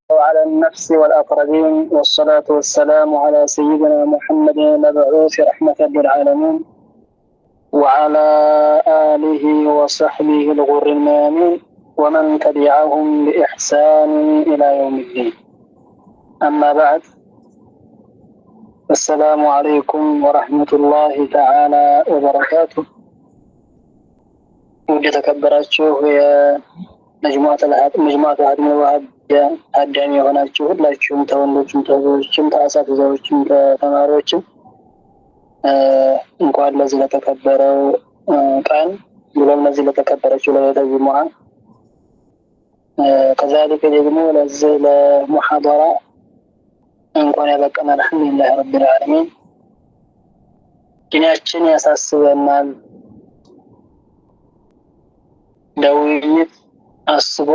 على النفس والأقربين، والصلاة والسلام على سيدنا محمد المبعوث رحمة للعالمين وعلى آله وصحبه الغر الميامين ومن تبعهم بإحسان إلى يوم الدين. أما بعد، السلام عليكم ورحمة الله تعالى وبركاته. وجتكبراتشو يا مجموعة هادم الوهاب ታዳሚ የሆናችሁ ሁላችሁም ተወንዶችም ተወችም ተአሳትዛዎችም ተማሪዎችም እንኳን ለዚህ ለተከበረው ቀን ብሎም ለዚህ ለተከበረችው ለይለተ ጁሙዓ ከዛሊከ ደግሞ ለዚህ ለሙሐደራ እንኳን ያበቃን። አልሐምዱሊላህ ረቢል ዓለሚን። ዲናችን ያሳስበናል፣ ለውይይት አስቦ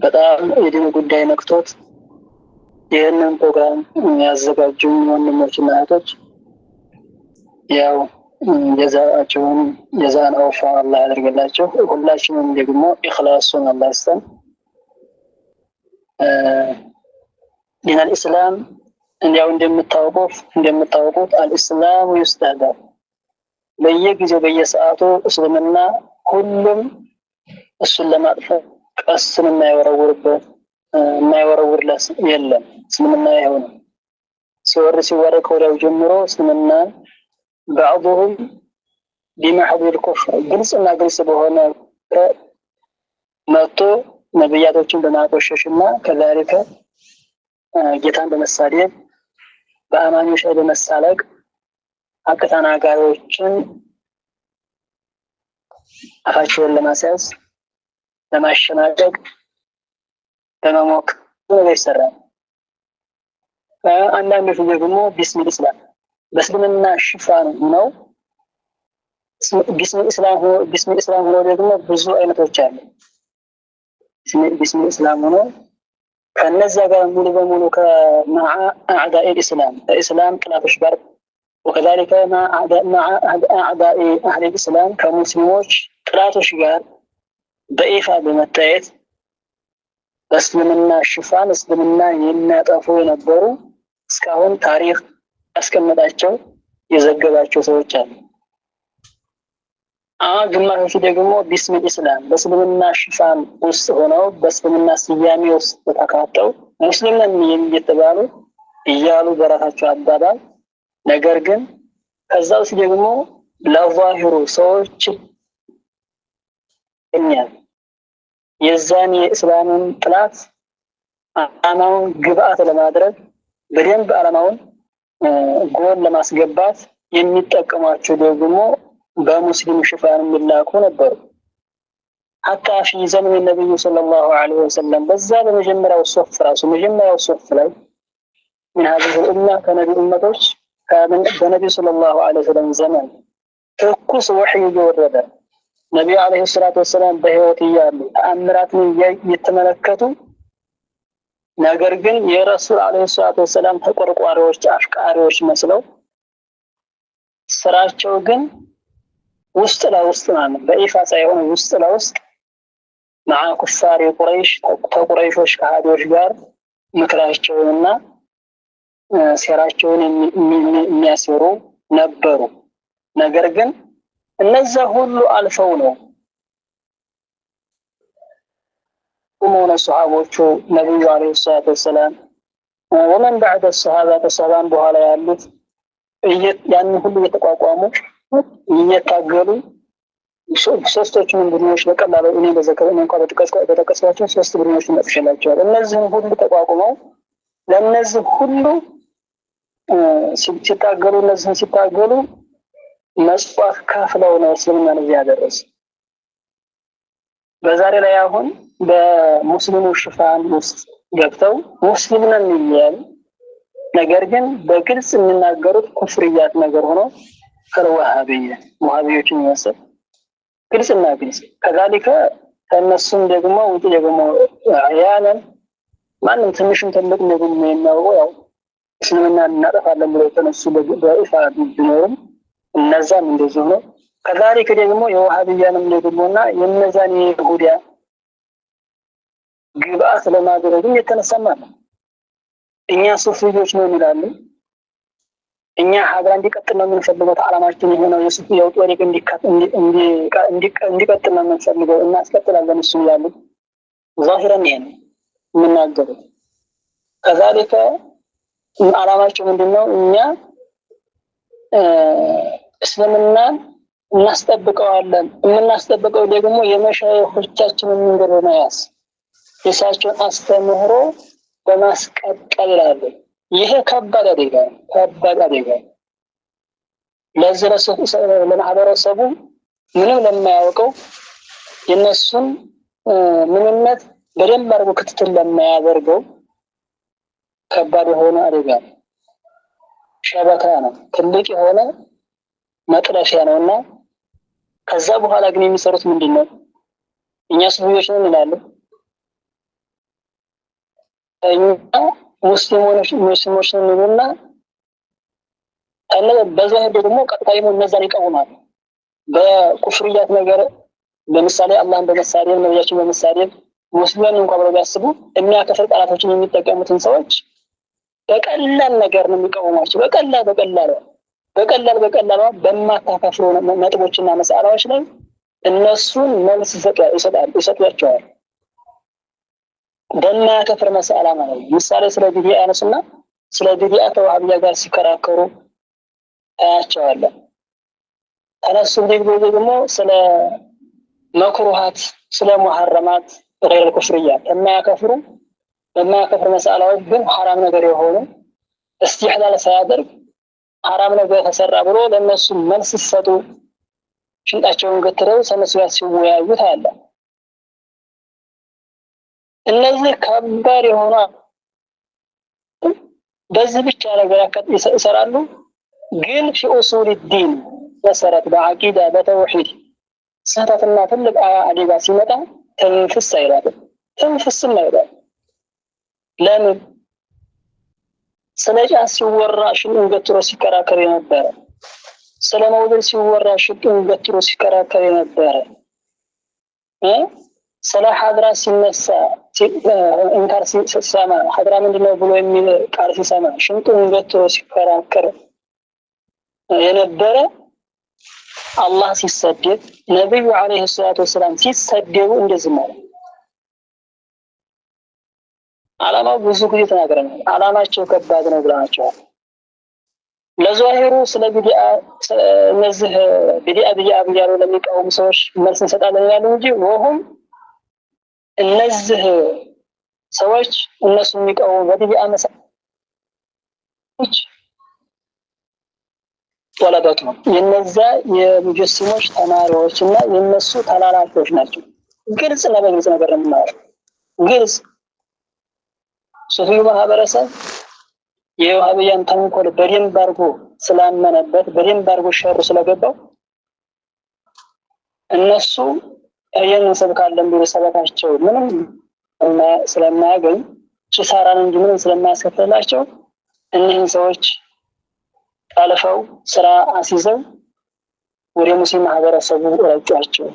በጣም የዲን ጉዳይ ነክቶት ይህንን ፕሮግራም ያዘጋጁ ወንድሞችና እህቶች ያው ጀዛን አውፋ አላህ ያደርግላቸው። ሁላችንም ደግሞ ኢኽላሱን አላህ ይስጠን። ዲን አልኢስላም እንዲያው እንደምታውቁት አልኢስላም ይስተህዳር፣ በየጊዜው በየሰዓቱ እስልምና ሁሉም እሱን ለማጥፋት ቀስን የማይወረውርለት የለም። እስልምና ይኸው ነው። ሲወርድ ከወዲያው ጀምሮ እስልምና بعضهم بمحض الكفر ግልጽና ግልጽ በሆነ መጥቶ ነብያቶችን በማቆሸሽና ከዛሊከ ጌታን በመሳደብ በአማኞች ላይ በመሳለቅ ሐቅ ተናጋሪዎችን አፋቸውን ለማስያዝ ለማሸናቀቅ በመሞከር ይሰራል። አንዳንዶቹ ደግሞ ቢስሚል ኢስላም በእስልምና ሽፋን ነው። ቢስሚል ኢስላም ሆኖ ደግሞ ብዙ አይነቶች አሉ። ቢስሚል ኢስላም ሆኖ ከነዛ ጋር ሙሉ በሙሉ ከመዓ አዕዳኢ ኢስላም ከኢስላም ጥላቶች ጋር وكذلك مع أعداء أهل الإسلام كمسلموች ጥላቶች ጋር በይፋ በመታየት በእስልምና ሽፋን እስልምና የሚያጠፉ የነበሩ እስካሁን ታሪክ ያስቀመጣቸው የዘገባቸው ሰዎች አሉ። ግማሾቹ ደግሞ ቢስሚል ኢስላም በእስልምና ሽፋን ውስጥ ሆነው በእስልምና ስያሜ ውስጥ ተካተው ሙስሊም ነን እየተባሉ እያሉ በራሳቸው አባባል ነገር ግን ከዛው ደግሞ ለዛሂሩ ሰዎች የዛን የእስላምን ጥላት ዓላማውን ግብአት ለማድረግ በደንብ ዓላማውን ጎል ለማስገባት የሚጠቀሟቸው ደግሞ በሙስሊም ሽፋን የሚላኩ ነበሩ። حتى في زمن النبي صلى الله عليه وسلم በዛ በመጀመሪያው ሶፍ ላይ من هذه الأمة كنبي أمتوች በነብዩ ሰለላሁ ዐለይሂ ወሰለም ዘመን ትኩስ ወህይ እየወረደ ነብዩ አለይሂ ሰላቱ ወሰለም በህይወት እያሉ ተአምራትን እየተመለከቱ ነገር ግን የረሱል አለይሂ ሰላቱ ወሰለም ተቆርቋሪዎች አፍቃሪዎች መስለው ስራቸው ግን ውስጥ ለውስጥ ማለት በይፋ ሳይሆን ውስጥ ለውስጥ مع كفار قريش ከሃዲዎች ጋር ምክራቸውንና ሴራቸውን የሚያሰሩ ነበሩ። ነገር ግን እነዛ ሁሉ አልፈው ነው ኡመነ ሱሐቦቹ ነብዩ አለይሂ ሰላቱ ወሰለም ወመን بعد الصحابه ከሰሃባን በኋላ ያሉት ያን ሁሉ የተቋቋሙ እየታገሉ ሶስቶቹን ቡድኖች በቀላሉ እኔ በዘከረኝ እንኳን በተቀስቋቸው ሶስት ቡድኖች መጥሸላቸዋል። እነዚህም ሁሉ ተቋቁመው ለነዚህ ሁሉ ሲታገሉ መስዋዕት ከፍለው ነው እስልምናን እዚህ ያደረሱ። በዛሬ ላይ አሁን በሙስሊሙ ሽፋን ውስጥ ገብተው ሙስሊም ነን ይላሉ። ነገር ግን በግልጽ የሚናገሩት ኩፍርያት ነገር ሆኖ ወሃቢዮችን ይመስል ግልጽና ግልጽ ከዛሊከ እነሱም ደግሞ ውጪ ደግሞ ያንን ማንም ትንሽም ትልቅ ነገር የሚያውቀው ያው እስልምና እናጠፋለን ብለው ተነሱ በይፋ ቢኖርም እነዛም እንደዚህ ነው። ከዛሊከ ደግሞ የወሃቢያንም ደግሞና የነዛን የይሁዳ ግብአት ለማድረግም የተነሳማ ነው። እኛ ሱፊዮች ነው ይላሉ። እኛ ሀገር እንዲቀጥል ነው የምንፈልገው። ዓላማችን የሆነው የሱፊያው ጦሪቅ እንዲቀጥል ነው የምንፈልገው። እናስቀጥላለን እሱ ይላሉ። ዛሂረን ይሄን የምናገሩት ከዛሊከ ዓላማቸው ምንድነው? እኛ እስልምናን እናስጠብቀዋለን። የምናስጠብቀው ደግሞ የመሻይኾቻችንን መንገድ በመያዝ የእሳቸውን አስተምህሮ በማስቀጠል ይላሉ። ይሄ ከባድ አደጋ ለዚህ ለማህበረሰቡ ምንም ለማያውቀው የነሱን ምንነት በደንብ አድርጎ ክትትል ለማያደርገው ከባድ የሆነ አደጋ ሸበካ ነው። ትልቅ የሆነ መጥለፊያ ነውና ከዛ በኋላ ግን የሚሰሩት ምንድነው? እኛ ሱፊዮች ነን ይላሉ። እኛ ሙስሊሞች ነን ይሉና በዛህር ደግሞ ቀጥታ እነዛን ይቃወማሉ። በኩፍርያት ነገር ለምሳሌ አላህን በመሳደብ ነብያችን በመሳደብ ሙስሊምን እንኳን ብለው ቢያስቡ የሚያከፍር ቃላቶችን የሚጠቀሙትን ሰዎች በቀላል ነገር ነው የሚቃወሟቸው። በቀላል በማታከፍሩ ነጥቦችና መሳላዎች ላይ እነሱን መልስ ይሰጧቸዋል። በማያከፍር መሳላ ማለት ነው። ምሳሌ ስለ ቢዲዓ ያነሱና ስለ ቢዲዓ ተዋህቢያ ጋር ሲከራከሩ ታያቸዋለህ። ተነሱ ደግሞ ስለ መክሩሃት ስለ ሙሐረማት غير الكفريات በማያከፍር መሳላዎች ግን ሐራም ነገር የሆኑ استحلال ሳያደርግ ሐራም ነገር ተሰራ ብሎ ለነሱ መልስ ሲሰጡ ሽንጣቸውን ገትረው ሰነሱ ያሲወያዩ ታያለ። እነዚህ ከባድ የሆኑ በዚህ ብቻ ነገር ይሰራሉ። ግን في اصول الدين መሰረት በአቂዳ በተውሂድ ስህተትና ትልቅ አደጋ ሲመጣ ትንፍስ አይላትም። ትንፍስም አይላትም። ለምን? ስለ ጫት ሲወራ ሽንጡን ገትሮ ሲከራከር የነበረ፣ ስለ መውሊድ ሲወራ ሽንጡን ገትሮ ሲከራከር የነበረ፣ ስለ ሐድራ ሲነሳ እንካር ሲሰማ ሐድራ ምንድነው ብሎ የሚል ቃል ሲሰማ ሽንጡን ገትሮ ሲከራከር የነበረ አላህ ሲሰደብ ነብዩ አለይሂ ሰላቱ ወሰለም ሲሰደቡ እንደዚህ ማለት ዓላማው ብዙ ጊዜ ተናግረናል። ዓላማቸው ከባድ ነው ብለናቸዋል። ለዛሂሩ ስለ ቢዲዓ እነዚህ ቢዲዓ ብያሉ ለሚቃወሙ ሰዎች መልስ እንሰጣለን ያሉ እንጂ ወሁም እነዚህ ሰዎች እነሱ የሚቃወሙ በቢዲዓ መሳዎች ወላዳቱ የነዛ የሙጀሲሞች ተማሪዎችና የነሱ ተላላኪዎች ናቸው። ግልጽ ነገር ነው ማለት ግልጽ ሱፊ ማህበረሰብ የዋህብያን ተንኮል በደንብ አድርጎ ስላመነበት በደንብ አድርጎ ሸሩ ስለገባው እነሱ ይህንን ሰብካለን ብሎ ሰበካቸው ምንም ስለማያገኝ ኪሳራን እንጂ ምንም ስለማያስከፍላቸው እነዚህን ሰዎች ጠልፈው ስራ አስይዘው ወደ ሙስሊም ማህበረሰቡ ረጯቸው።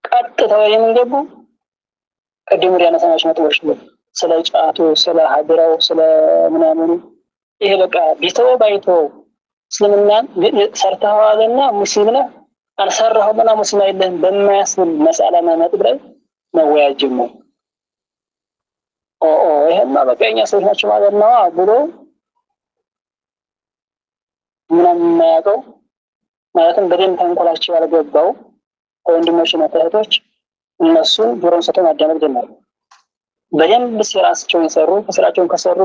ቀጥታ የሚገቡ ቅድም ያነሳናቸው ነጥቦች ነው። ስለ ጫቱ፣ ስለ ሐድራው፣ ስለ ምናምኑ ይሄ በቃ ቢተው ባይተው እስልምናን ሰርተዋልና ሙስሊም ነህ አልሰራሁምና ሙስሊም አይደለም በማያስብል መስአላና ነጥብ ላይ መወያየት ነው። ይሄማ በቃ የኛ ሰዎች ናቸው ማለት ነው ብሎ ምንም የማያውቀው ማለትም በደንብ ተንኮላቸው ያልገባው ወንድሞችና እህቶች እነሱን ጆሮን ሰጥተው ማዳመጥ ጀመሩ። በደንብ ስራቸውን ሰሩ። ስራቸውን ከሰሩ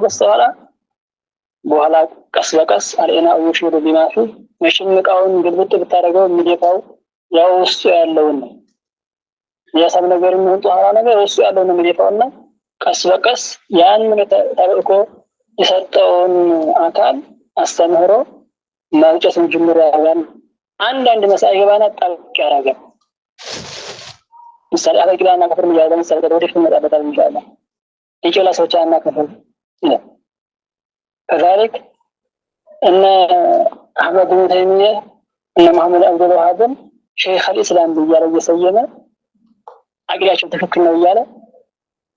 በኋላ ቀስ በቀስ አለና ወሽሩ ቢማፊ መሽምቃውን ግልብጥ ብታረገው የሚደፋው ያው ውስጡ ያለውን ነው። የሰብ ነገር የሚሆን ጧራ ነገር ውስጡ ያለውን የሚደፋውና ቀስ በቀስ ያን ተጠርቆ የሰጠውን አካል አስተምህሮ ማውጨትን ጅምሮ ያደርጋል። አንዳንድ መሳይባና ጣልቅ ያደርጋል። ምሳሌ አለግላና ከፍር የሚያደርግ ምሳሌ ወደፊት እንመጣበታለን ኢንሻአላህ። ይችላል ሰዎችና ከፍር ነው። كذلك ان احمد بن تيميه ان محمد عبد الوهاب شيخ الاسلام بياله እየሰየመ አግሪያቸው ትክክል ነው እያለ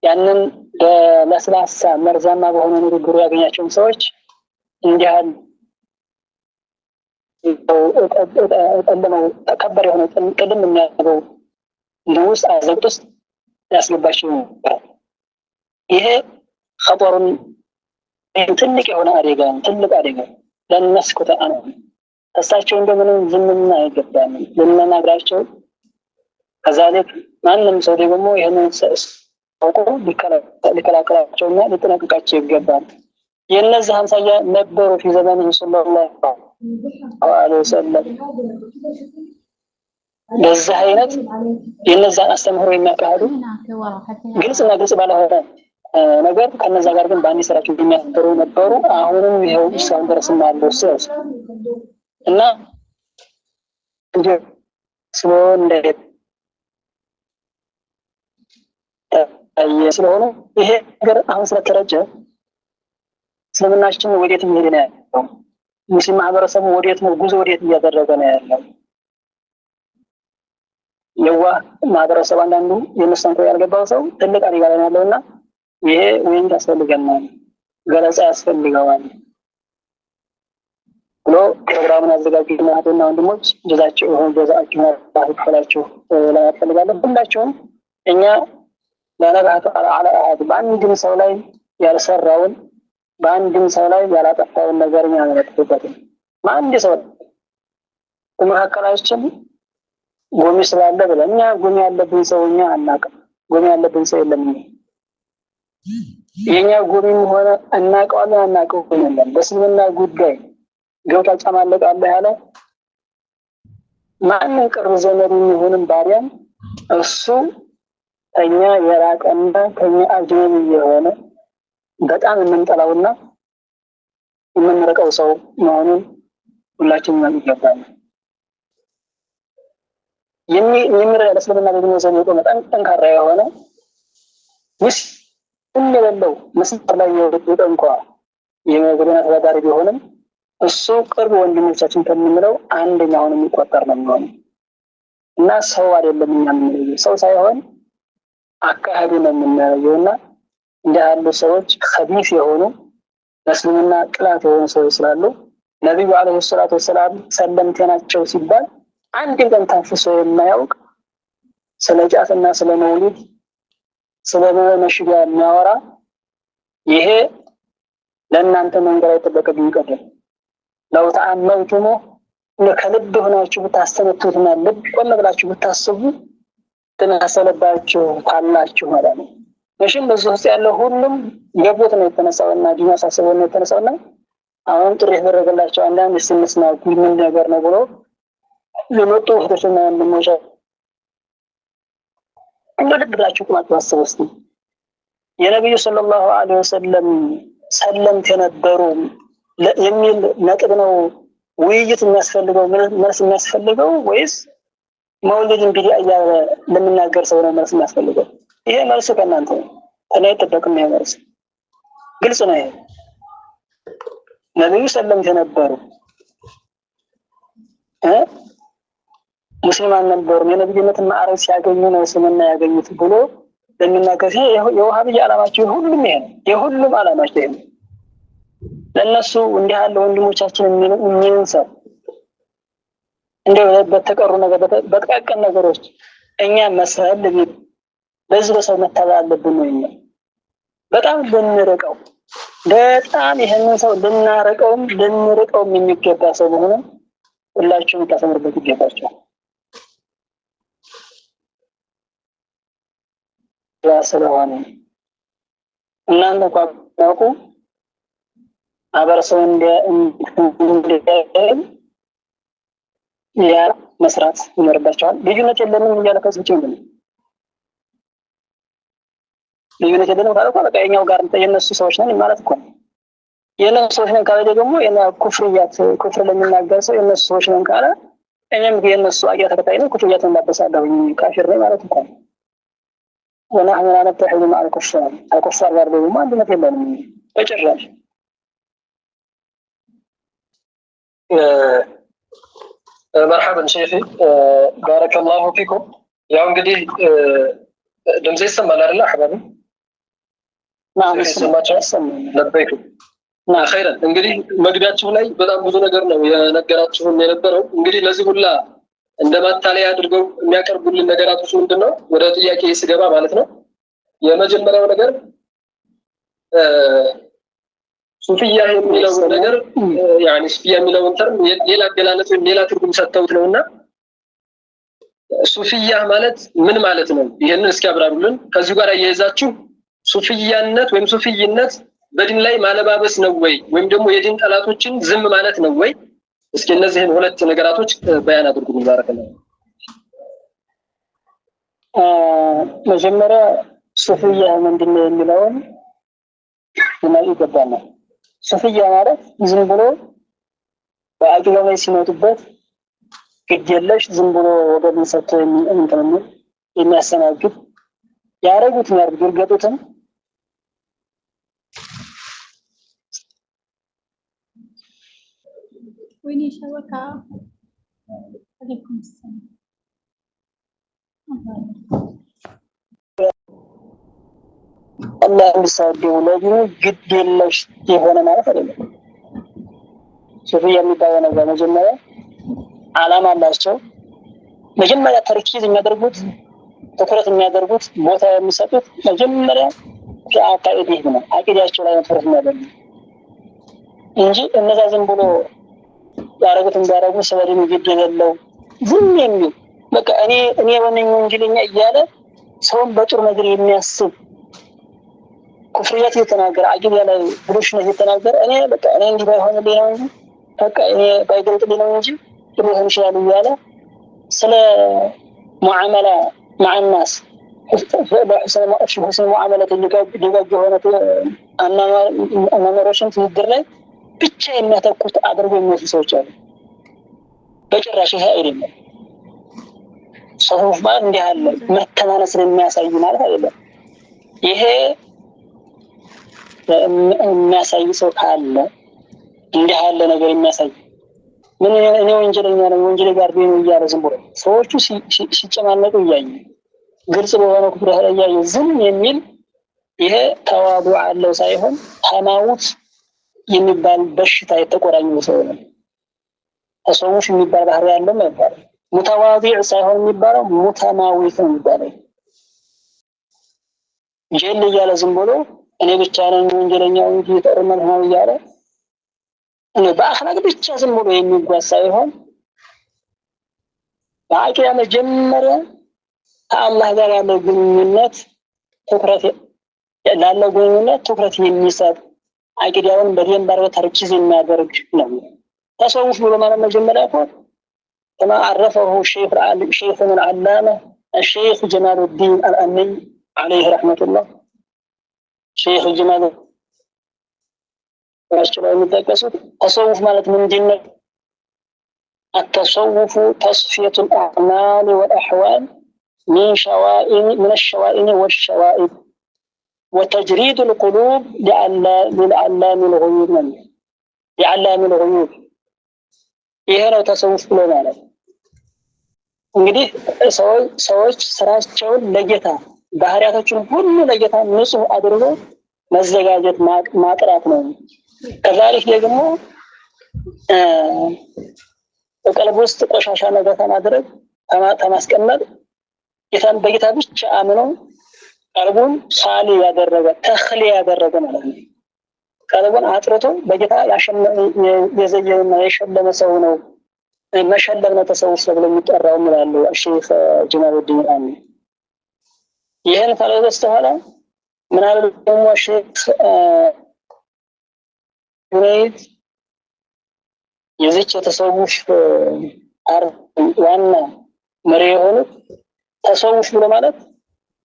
ያንን በለስላሳ መርዛማ በሆነ ንግግሩ ያገኛቸውን ሰዎች እንዲያል ተከበር የሆነ ቅድም የሚያደርገው ንጉስ አዘቅት ውስጥ ያስገባቸው ይሄ خطرን ትልቅ የሆነ አደጋ ትልቅ አደጋ ለነስኩት አነ ተሳቸው እንደምንም ዝምና አይገባም ለነናግራቸው ከዛልክ ማንንም ሰው ደግሞ ይሄንን ሰውቆ ሊከላከላቸውና ሊጠነቀቃቸው ይገባል የነዚህ አምሳያ ነበሩ في زمانه صلى الله عليه وسلم በዚህ አይነት የነዛን አስተምህሮ የሚያካሂዱ ግልጽና ግልጽ ባለሆነ ነገር ከነዛ ጋር ግን ባንዲ ስራቸው የሚያስተሩ ነበሩ አሁንም ይሄው እስካሁን ድረስ ማለት ነው እና እንደ ስለሆነ ይሄ ነገር አሁን ስለተረጀ ስለምናችን ወዴት እየሄደ ነው ያለው ሙስሊም ማህበረሰቡ ወዴት ነው ጉዞ ወዴት እያደረገ ነው ያለው የዋ ማህበረሰብ አንዳንዱ የነሰንኮ ያልገባው ሰው ትልቅ አደጋ ላይ ያለውና ይሄ ወይን ያስፈልገናል ገለጻ ያስፈልገዋል ብሎ ፕሮግራሙን አዘጋጅተው ማህበረሰቡና ወንድሞች ጀዛቸው ታሪካቸው ላይ ያስፈልጋል ሁላችሁም እኛ ለነጋቱ አለ አሃድ በአንድም ሰው ላይ ያልሰራውን በአንድም ሰው ላይ ያላጠፋውን ነገር ያመጣበት ማንድ ሰው በመካከላችን ጎሚ ስላለ ብለኛ ጎሚ ያለብን ሰውኛ አናቀም ጎሚ ያለብን ሰው የለም የኛ ጎሚም ሆነ እናቀዋለን አናቀውም በስምና ጉዳይ ገብታ ጫማለቅ አለ ያለ ማንን ቅርብ ዘመዱ ይሁንም ባሪያን እሱ እኛ የራቀና ከኛ አጅነቢ የሆነ በጣም የምንጠላውና የምንረቀው ሰው መሆኑን ሁላችንም ይገባል የሚመረ ለስለምና ደግሞ ዘመዶ በጣም ጠንካራ የሆነ እንደሌለው መስመር ላይ የወጣው እንኳን የመገደና ተዳዳሪ ቢሆንም እሱ ቅርብ ወንድሞቻችን ከምንለው አንደኛውን የሚቆጠር ነው የሚሆነው እና ሰው አይደለም እኛ የምንለው ሰው ሳይሆን አካሄዱ ነው የምናየውና እንዳሉ ሰዎች خبيث የሆኑ መስሉምና ጥላት የሆኑ ሰዎች ስላሉ ነብዩ አለይሂ ሰላቱ ወሰለም ሰለምተናቸው ሲባል አንድ ቀን ታፍሶ የማያውቅ ስለጃትና ስለመውሊድ ስለመሽጋ የሚያወራ ይሄ ለእናንተ መንገር አይተበቀብኝ ይቀደም ነው ተአመንቱሞ ለከልብ ሆናችሁ ብታስተነቱትና ልብ ቆም ብላችሁ ብታስቡ ተናሰለባችሁ ታላችሁ ማለት ነው መሽን በዚህ ያለው ሁሉም ገቦት ነው የተነሳውና ዲማሳሰበው ነው የተነሳውና አሁን ጥሪ ያደረገላቸው አንዳንድ ስንስና ምን ነገር ነው ብሎ ለመጡ ህተሽና እንደሞሻ እንደልብላችሁ ማጥዋሰውስ የነብዩ ሰለላሁ ዐለይሂ ወሰለም ሰለምት የነበሩ የሚል ነጥብ ነው ውይይት የሚያስፈልገው መልስ የሚያስፈልገው ወይስ መውሊድን ቢዲያ ለምናገር ሰው ነው መልስ የሚያስፈልገው ይሄ መልስ ከናንተ እኔ ተጠቅም ነው መልስ ግልጽ ነው ነብዩ ሰለምት የነበሩ ሙስሊማን ነበሩ የነብዩነትን ማዕረግ ሲያገኙ ነው ስምና ያገኙት ብሎ ለምናገር የወሃብይ ዓላማቸው ሁሉም ይሄ የሁሉም ዓላማቸው ይሄ ለነሱ እንዲህ ያለ ወንድሞቻችን የሚሉን ሰው እንደው በተቀሩ ነገር በተቃቀን ነገሮች እኛ መስል በዚህ በሰው መታበል አለብን ነው በጣም ልንርቀው በጣም ይሄንን ሰው ልንርቀው የሚገባ ሰው ሆነ ሁላችሁም ታሰምሩበት ይገባችኋል ያሰለዋን እናንተ ቋቁ አበረሰው እንደ ያ መስራት ይኖርባቸዋል ልዩነት የለንም እያለከስ ብቻ ነው ልዩነት የለንም ካለ በቃ የኛው ጋር የነሱ ሰዎች ነን ማለት እኮ የነሱ ሰዎች ነን ካለ ደግሞ የና ኩፍር ለሚናገር ሰው የነሱ ሰዎች ነን ካለ እኔም የነሱ አያ ተከታይ ነው ኩፍርያት እንዳበሳለሁ ካፊር ነኝ ማለት እኮ ونحن لا نتحد مع الكفار ጋር ደግሞ አንድነት የለንም በጭራሽ مرحبا شيخي بارك الله فيكم ያው እንግዲህ ድምጽ ይሰማል አይደል አህባቢ ሰማችሁ ለበይኩ ኸይረን እንግዲህ መግቢያችሁ ላይ በጣም ብዙ ነገር ነው የነገራችሁን የነበረው እንግዲህ ለዚህ ሁላ እንደማታለያ አድርገው የሚያቀርቡልን ነገራቶች ምንድነው ወደ ጥያቄ ሲገባ ማለት ነው የመጀመሪያው ነገር ሱፊያ የሚለው ነገር يعني ሱፊያ የሚለው ተርም ሌላ አገላለጽ ወይ ሌላ ትርጉም ሰጥተውት ነውና ሱፊያ ማለት ምን ማለት ነው ይሄንን እስኪ አብራሩልን ከዚህ ጋር ያያዛችሁ ሱፊያነት ወይም ሱፊይነት በዲን ላይ ማለባበስ ነው ወይ ወይም ደግሞ የዲን ጠላቶችን ዝም ማለት ነው ወይ እስኪ እነዚህን ሁለት ነገራቶች በያን አድርጉ ባረከላህ መጀመሪያ ሱፊያ ምንድነው የሚለውን ማለት ይገባናል ሱፊያ ማለት ዝም ብሎ በአቂዳ ላይ ሲመጡበት ግዴለሽ ዝም ብሎ ወደ ምንሰጥ እንትን የሚያሰናግድ ያረጉት ነው ግርገጡትን ويني شبكة عليكم السلام الله يسعدك ولكن قد يلش يهونا ما يفعل ሱፊያ የሚባለው ነገር መጀመሪያ ዓላማ አላቸው መጀመሪያ ተርኪዝ የሚያደርጉት ትኩረት የሚያደርጉት ቦታ የሚሰጡት መጀመሪያ ከአቂዳህ ነው አቂዳቸው ላይ ትኩረት የሚያደርጉት እንጂ እነዛ ዝም ብሎ ያረጉት እንዳረጉ ሰበሪን ይገደለው ዝም የሚል በቃ እኔ ወነኝ ወንጀለኛ እያለ ሰውን በጥሩ ነገር የሚያስብ ኩፍሪያት የተናገረ አቂዳ ላይ ብሉሽነት የተናገረ እኔ በቃ እኔ እንዲህ ባይሆንልኝ ነው እንጂ በቃ እኔ ባይገልጥልኝ ነው እንጂ ጥሩን ይችላል እያለ ስለ ሙዓመላ مع الناس حسن معاملة اللي هو أنا مرشن في الدرة بتشي ما تقول أدرب من في سوتشال بجرا شيء هائل صحوف ما عندي هال ما كان نصر الناس أيون على هذا يه الناس أيسوق هال عندي هال نقول الناس أي من أنا وينجلي قاربين ويجار زنبور سوتشو شيء كمان نقول يعني ግልጽ በሆነ ክብረ ላይ ዝም የሚል ይሄ ተዋዱዕ አለው ሳይሆን ሃይማኖት የሚባል በሽታ የተቆራኘው ሰው ነው ተሰውፍ የሚባል ባህሪ ያለው ማለት ሙተዋዲዕ ሳይሆን የሚባለው ሙተማዊት ነው የሚባለው ጀል እያለ ዝም ብሎ እኔ ብቻ ነኝ ወንጀለኛው እንጂ ተርመን ነው እያለ እኔ በአኽላቅ ብቻ ዝም ብሎ የሚጓዝ ሳይሆን በአቂዳ መጀመሪያ ከአላህ ጋር ያለው ግንኙነት ትኩረት ላለው ግንኙነት ትኩረት የሚሰጥ አቂዳውን በደንብ አድርጎ ተርኪዝ የሚያደርግ ነው ተሰውፍ ብሎ ማለት መጀመሪያ እኮ كما عرفه شيخنا العلامة الشيخ جمال الدين الأمي عليه رحمة الله شيخ جمال التصوف مالت من دين التصوف تصفية الأعمال والأحوال من الشوائن والشوائب وتجريد القلوب لعلام الغيوب لعلام الغيوب ይሄ ነው ተሰውፍ ብሎ ማለት እንግዲህ ሰዎች ስራቸውን ለጌታ ባህሪያቶችን ሁሉ ለጌታ ንጹህ አድርጎ መዘጋጀት ማጥራት ነው ከዛሊክ ደግሞ በቀልብ ውስጥ ቆሻሻ ነገር ማድረግ ተማስቀመጥ ጌታን በጌታ ብቻ አምኖ ቀልቡን ሳሊ ያደረገ ተኽሊ ያደረገ ማለት ነው ቀልቡን አጥርቶ በጌታ የዘየውና የሸለመ ሰው ነው መሸለም ነው ተሰውፍ ብሎ የሚጠራው ማለት ነው ሼኽ ጀማሉዲን አሚ ይሄን ካለበስተኋላ ምናልባት ደግሞ ሼኽ ዩናይት የዚች ተሰውፍ ዋና መሪ የሆኑት تصوف ብሎ ማለት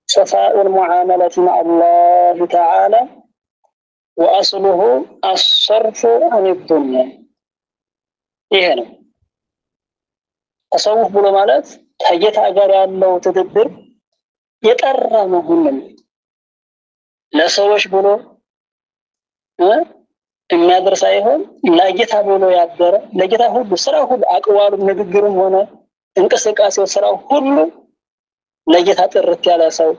صفاء المعاملة مع الله تعالى وأصله الصرف عن الدنيا ይሄ ነው تصوف ብሎ ማለት ከጌታ ጋር ያለው ትድብር የጠራ መሆኑን ለሰዎች ብሎ የሚያደርስ ሳይሆን ለጌታ ብሎ ያደረ ለጌታ ሁሉ ስራ ሁሉ አቅዋሉ ንግግሩም ሆነ እንቅስቃሴው ስራው ሁሉ ለጌታ ጥርት ያለ ሰው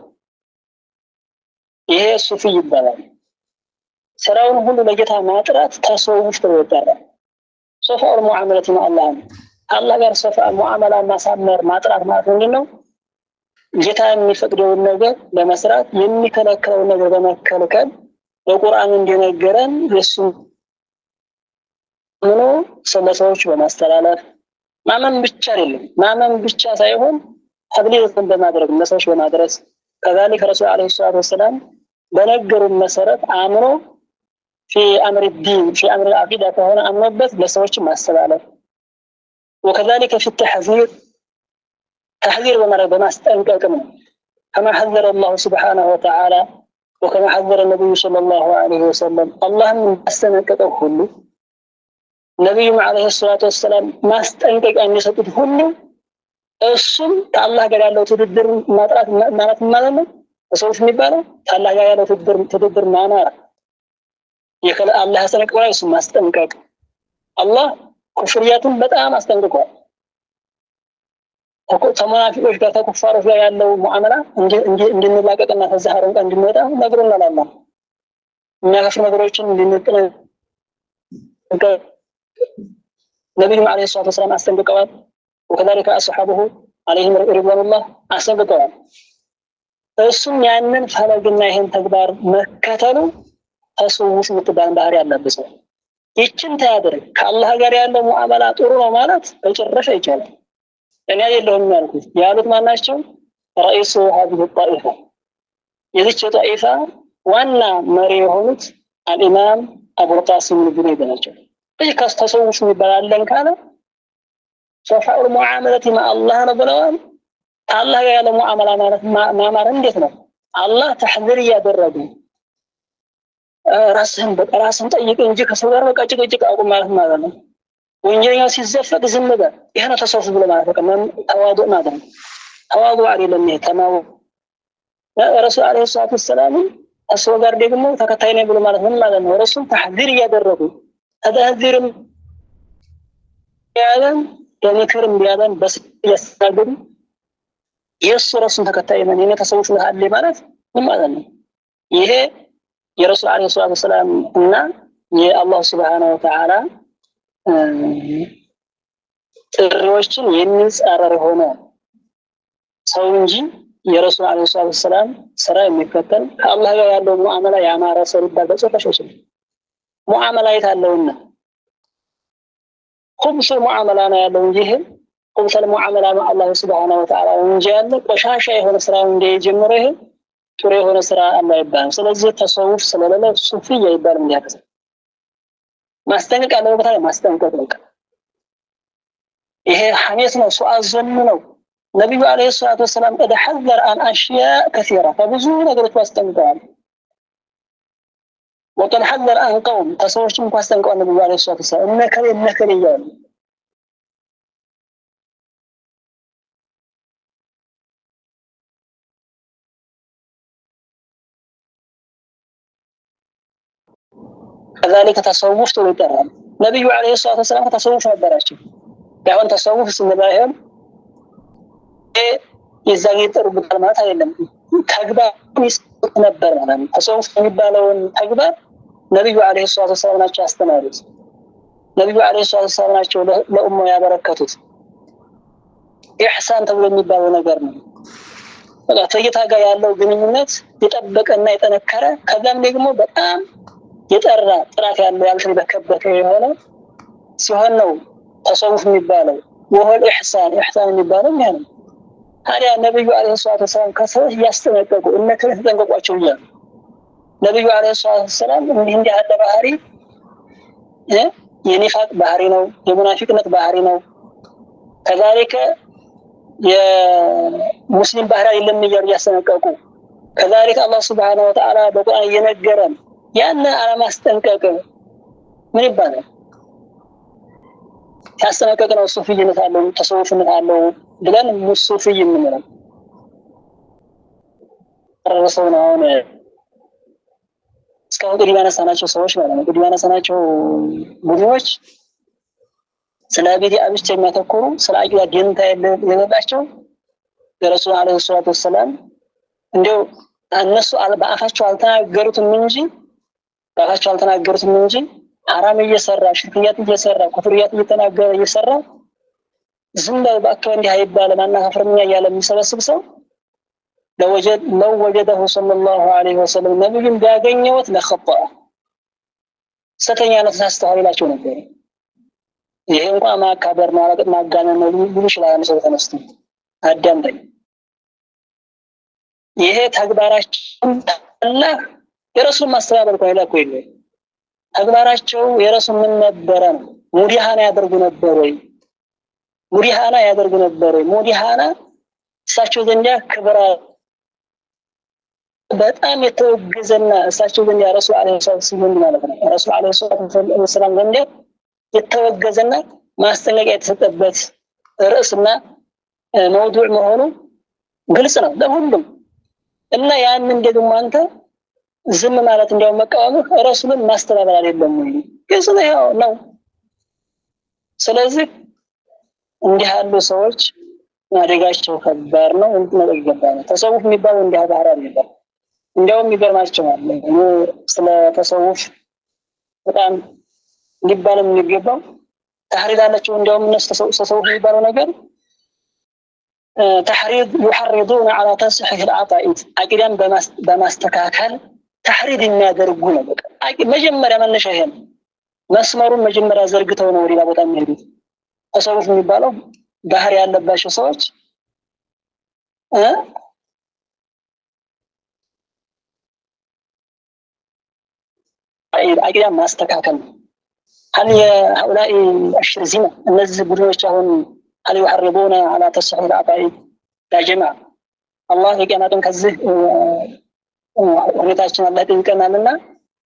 ይሄ ሱፊ ይባላል ስራውን ሁሉ ለጌታ ማጥራት ተሰውፍ ተወጣራ ሶፋ ሙዓመላት ማአላህ አላህ ጋር ሶፋ ሙዓመላ ማሳመር ማጥራት ማለት ምንድነው? ጌታ የሚፈቅደውን ነገር በመስራት የሚከለክለውን ነገር በመከልከል በቁርአን እንደነገረን የሱ ሆኖ ሰለሰዎች በማስተላለፍ ማመን ብቻ አይደለም ማመን ብቻ ሳይሆን ተብሊግን በማድረግ ለሰዎች በማድረስ ከዛሊከ ረሱል አለይሂ ሰላቱ ወሰለም በነገሩን መሰረት አምኖ في امر الدين في امر العقيده فهنا امنበት ለሰዎች ማስተላለፍ وكذلك في التحذير تحذير بماستنققم كما حذر الله سبحانه وتعالى وكما حذر النبي صلى الله عليه وسلم الله من استنققه ሁሉ ነብዩ عليه الصلاه والسلام ማስጠንቀቂያ የሚሰጡት ሁሉ እሱም ከአላህ ጋር ያለው ትድብር ማጥራት ማለት ነው ሰዎች የሚባለው ከአላህ ጋር ያለው ትድብር ማማር የከለ አላህ ያስጠነቅቀው እሱ ማስጠንቀቅ አላህ ኩፍሪያቱን በጣም አስጠንቅቋል ተሙናፊቆች ጋር ተኩፋሮች ጋር ያለው ሙአመላ እንድንላቀቅና ተዛሃሩን ቀን እንድንወጣ ነግሮናል አላህ የሚያከፍሩ ነገሮችን እንድንጥል ነብዩ አለይሂ ሰላቱ ወሰለም አስጠንቅቀዋል وكذلك اصحابه عليهم رضوان الله አስጠንቅቀዋል እሱም ያንን ፈለግና ይሄን ተግባር መከተሉ ተሰውፍ ምትባል ባህሪ ያለበት ነው ይችን ታያደርግ ከአላህ ጋር ያለው ሙአመላ ጥሩ ነው ማለት በጭራሽ አይቻልም እኔ አይደለሁም ያልኩት ያሉት ማናቸው رئيس هذه الطائفه የዚች ጣኢፋ ዋና መሪ የሆኑት الامام ابو القاسم الجنيد ናቸው እዚህ ከስተሰውፍ የሚባላለን ካለ ሶፋው ሙአመላት مع الله ነው ብለዋል አላህ ጋር ያለው ሙአመላ ማለት ማማር እንዴት ነው አላህ ተሕذር ያደረገ ራስን ጠይቅ እንጂ ከሰው ጋር በቃ ጭቅጭቅ አቁም ማለት ነው ወንጀለኛ ሲዘፈቅ ዝም በል ይሄ ነው ተሰውፍ ብሎ ማለት ነው ተዋዱ ማለት ነው ተዋዱ አይደለም ይሄ ተማው ረሱል አለይሂ ሰላቱ ወሰለም እሱ ጋር ደግሞ ተከታይ ነኝ ብሎ ማለት ነው ረሱል ተሕذር ያደረጉ ተሕذርም ያለን በመከርም ያለን በስያስታገዱ የሱ ረሱል ተከታይ ነኝ እኔ ተሰውፍ አለ ማለት ምን ማለት ነው ይሄ የረሱል አለይሂ ሰላቱ ወሰለም እና የአላህ Subhanahu Wa Ta'ala ጥሪዎችን የሚጻረር ሆኖ ሰው እንጂ የረሱል አለይሂ ሰላቱ ወሰለም ስራ የሚከተል ከአላህ ጋር ያለው ሙአመላ ያማረ ሰው ይባል በጽፈሽ ሙአመላ የታለውና ኹብስ ሙአመላ ነው ያለው እንጂ ኹብስ ሙአመላ ነው አላህ Subhanahu Wa Ta'ala እንጂ ያለ ቆሻሻ የሆነ ስራ እንደጀመረ ይሄ ጥሩ የሆነ ስራ አላህ ይባል ስለዚህ ተሰውፍ ስለሌለ ሱፊያ ይባል እንዲያከሰ ማስጠንቀቅ ያለው ቦታ ማስጠንቀቅ ነው ይሄ ሐሜት ነው ሱአል ዘም ነው ነብዩ አለይሂ ሰላቱ ወሰለም قد حذر عن اشياء كثيره فبዙ ነገሮች አስጠንቅቀዋል وقد حذر عن قوم ተሰዎችም አስጠንቅቀዋል ነብዩ አለይሂ ሰላቱ ወሰለም እነከለ ይያሉ كذلك تصوف ተወጣራል ነብዩ አለይሂ ሰላቱ ወሰለም ተሰውፍ ነበራቸው ያውን ተሰውፍ ስንባየም የዛኔ ጥሩ ብታል ማለት አይደለም ተግባር ይስጥ ነበር ማለት ነው ተሰውፍ የሚባለውን ተግባር ነብዩ አለይሂ ሰላቱ ወሰለም ናቸው ያስተማሩት ነብዩ አለይሂ ሰላቱ ወሰለም ናቸው ለኡማው ያበረከቱት ኢህሳን ተብሎ የሚባለው ነገር ነው ከጌታ ጋር ያለው ግንኙነት የጠበቀና የጠነከረ ከዛም ደግሞ በጣም የጠራ ጥራት ያለው ያልተበከበከ የሆነ ሲሆን ነው ተሰውፍ የሚባለው ወሆል ኢህሳን የሚባለው ያ ነው ታዲያ ነብዩ አለይሂ ሰላቱ ወሰለም ከሰዎች ያስተነቀቁ እነከለ ተጠንቀቋቸው ይላል ነብዩ አለይሂ ሰላቱ ወሰለም እንዲህ ያለ ባህሪ የኒፋቅ ባህሪ ነው የሙናፊቅነት ባህሪ ነው ከዛሊከ የሙስሊም ባህሪ አይደለም እያሉ ያስተነቀቁ ከዛሊከ አላህ Subhanahu Wa Ta'ala በቁርአን እየነገረን ያን አለማስጠንቀቅ ምን ይባላል ያስተነቀቀው ሱፊይነት አለው ተሰውፍነት አለው ብለን ሙሱፊይ እንመረም ረሰው ነው እስካሁን ቅድም ያነሳናቸው ሰዎች ማለት ነው ቅድም ያነሳናቸው ቡድኖች ስለ ቢዲአ ብቻ የሚያተኩሩ ስለ አቂዳ ደንታ የሌላቸው የረሱል አለይሂ ሰላቱ ወሰለም እንደው እነሱ በአፋቸው አልተናገሩትም እንጂ ራሳቸው አልተናገሩትም እንጂ ሐራም እየሰራ ሽርክያት እየሰራ ኩፍርያት እየተናገረ እየሰራ ዝም ብሎ በአካባቢ እንዲህ አይባልም አናፍርምኛ እያለ የሚሰበስብ ሰው لو وجده صلى الله عليه وسلم ነብዩን ቢያገኘውት ለخطأ ሰተኛነት ታስተዋላችሁ ነበር። ይሄ እንኳን ማካበር ማለት ማጋነን ነው ሊሉ ይችላል። ሰው ተነስቶ አዳምጠኝ። ይሄ ተግባራቸው አላህ የረሱል ማስተባበር ቆይላ ቆይለ ተግባራቸው የረሱል ምን ነበረ ነው? ሙዲሃና ያደርጉ ነበር ወይ? ሙዲሃና ያደርጉ ነበር ወይ? ሙዲሃና እሳቸው ዘንድ ክብራ በጣም የተወገዘና እሳቸው ዘንድ ረሱል አለይሂ ሰላም ማለት ነው። ረሱል አለይሂ ሰላም ዘንድ የተወገዘና ማስጠንቀቂያ የተሰጠበት ርዕስና መውዱዕ መሆኑ ግልጽ ነው ለሁሉም። እና ያንን ደግሞ አንተ ዝም ማለት እንዲያው መቃወም ረሱልን ማስተባበር አይደለም ወይ? ግልጽ ነው። ስለዚህ እንዲህ ያሉ ሰዎች አደጋቸው ከባድ ነው። እንትን ይገባል። ተሰውፍ የሚባለው እንዲህ ባህር አይደለም። እንዲያውም ይገርማቸዋል። ስለ ተሰውፍ በጣም ሊባል የሚገባው ተሕሪድ አላቸው። እንዲያውም እነሱ ተሰውፍ የሚባለው ነገር ተሕሪድ يحرضون على تصحيح العقائد አቂዳን በማስተካከል ተሕሪድ የሚያደርጉ ነው። በቃ መጀመሪያ መነሻ ይሄ ነው። መስመሩን መጀመሪያ ዘርግተው ነው ሌላ ቦታ የሚሄዱት። ተሰውፍ የሚባለው ባህር ያለባቸው ሰዎች አቂዳን ማስተካከል ነው። هل هؤلاء الشرذمة እነዚህ ቡድኖች አሁን هل يحرضون على تصحيح العقائد يا جماعة الله يقيمكم ከዚህ ሁኔታችን አላህ ይጠይቀናልና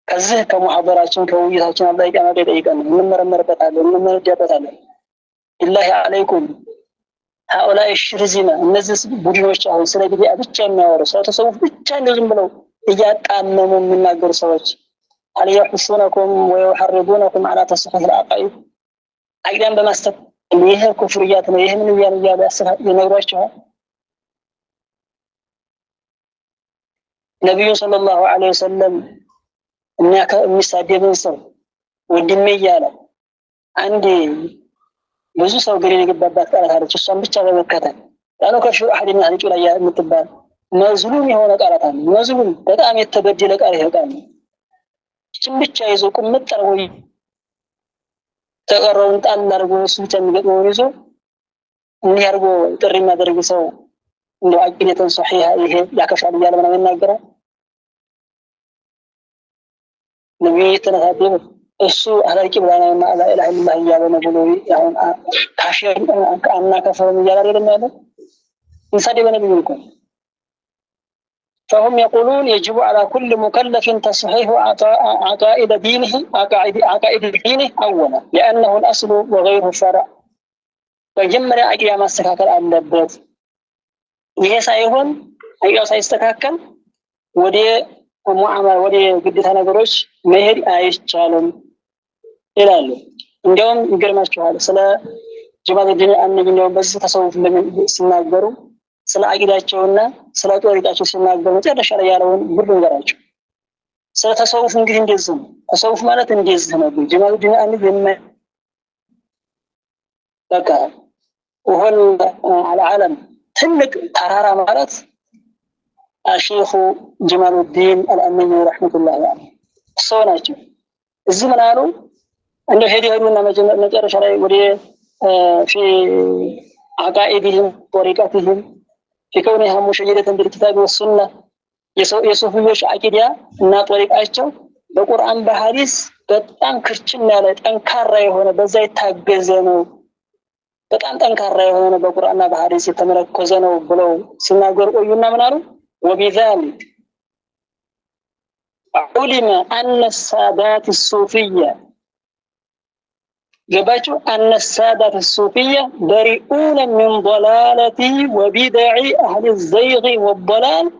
ከዚህ ከሙሐደራችን ከውይይታችን አላህ ይጠይቀናል። እንመረመርበታለን፣ እንመረጃበታለን። بالله عليكم هؤلاء الشرذمة እነዚህ ቡድኖች አሁን ስለ ቢድዓ ብቻ የሚያወሩ ስለ ተሰውፍ ብቻ ዝም ብለው እያጣመሙ የሚናገሩ ሰዎች هل يحثونكم ويحرضونكم على تصحيح العقائد عقيدان በማስተካከል ይሄ ኩፍርያት ነው ይሄ ምን እያሉ ይነግሯቸዋል። ነብዩ ሰለላሁ ዐለይሂ ወሰለም የሚሳደብን ሰው ወንድሜ እያለ አንድ ብዙ ሰው ግሬ የገባባት ቃላት አለች። እሷን ብቻ በመከተል ያለው ከሽሩ አህድና አልቂ ላይ የምትባል መዝሉም የሆነ ቃላት አለ። መዝሉም በጣም የተበደለ ቃል ይሄዳል። እቺን ብቻ ይዞ ቁምጥ አርጎ ተቀረውን ጣል አርጎ እሱ ብቻ የሚገጥመው ይዞ እንዲህ አርጎ ጥሪ የሚያደርግ ሰው እንደው አቂደተን ሶሒሃ ይሄ ያከፋል እያለ ምናምን ይናገራል። ነብዩ ተነሳደው እሱ አላቂ ብላና ላ ኢላሀ ኢላላህ እያለ ነው ብሎ ያውን ካፊር አና ከፈረም እያለ አይደለም ያለው እንሳደው ነብዩ እኮ فهم يقولون يجب على كل مكلف تصحيح عقائد دينه أولا لأنه الأصل وغيره الشرع فجمّر أقيا ما استكاكل አለበት ይሄ ሳይሆን አቂያ ሳይስተካከል ወደ ሙዓመል ወደ ግዴታ ነገሮች መሄድ አይቻልም ይላሉ። እንደውም ይገርማችኋል ስለ ጀማዓ አንነብዩ በዚህ ተሰውፍ ሲናገሩ ስለ አቂዳቸውና ስለ ጦሪቃቸው ሲናገሩ መጨረሻ ላይ ያለውን ሁሉ ነገራቸው። ስለ ተሰውፍ እንግዲህ እንደዚህ ነው። ተሰውፍ ማለት እንደዚህ ነው። ጀማዓ አንነብዩ በቃ ወሆል العالم ትልቅ ተራራ ማለት الشيخ جمال الدين الأميني رحمة الله عليه ሰው ናቸው። እዚህ ምን አሉ እንደው ሄደውና መጨረሻ ላይ ወደ في عقائدهم طريقتهم في كونها مشيدة بالكتاب والسنة የሱፊዮች አቂዳ እና ጦሪቃቸው በቁርአን በሐዲስ በጣም ክርችና ላይ ጠንካራ የሆነ በዛ የታገዘ ነው። በጣም ጠንካራ የሆነ በቁርአንና በሐዲስ የተመረኮዘ ነው ብለው ሲናገሩ ቆዩና ምን አሉ وبذلك علم أن السادات الصوفية جبتوا أن السادات الصوفية بريئون من ضلالة وبدع أهل الزيغ والضلال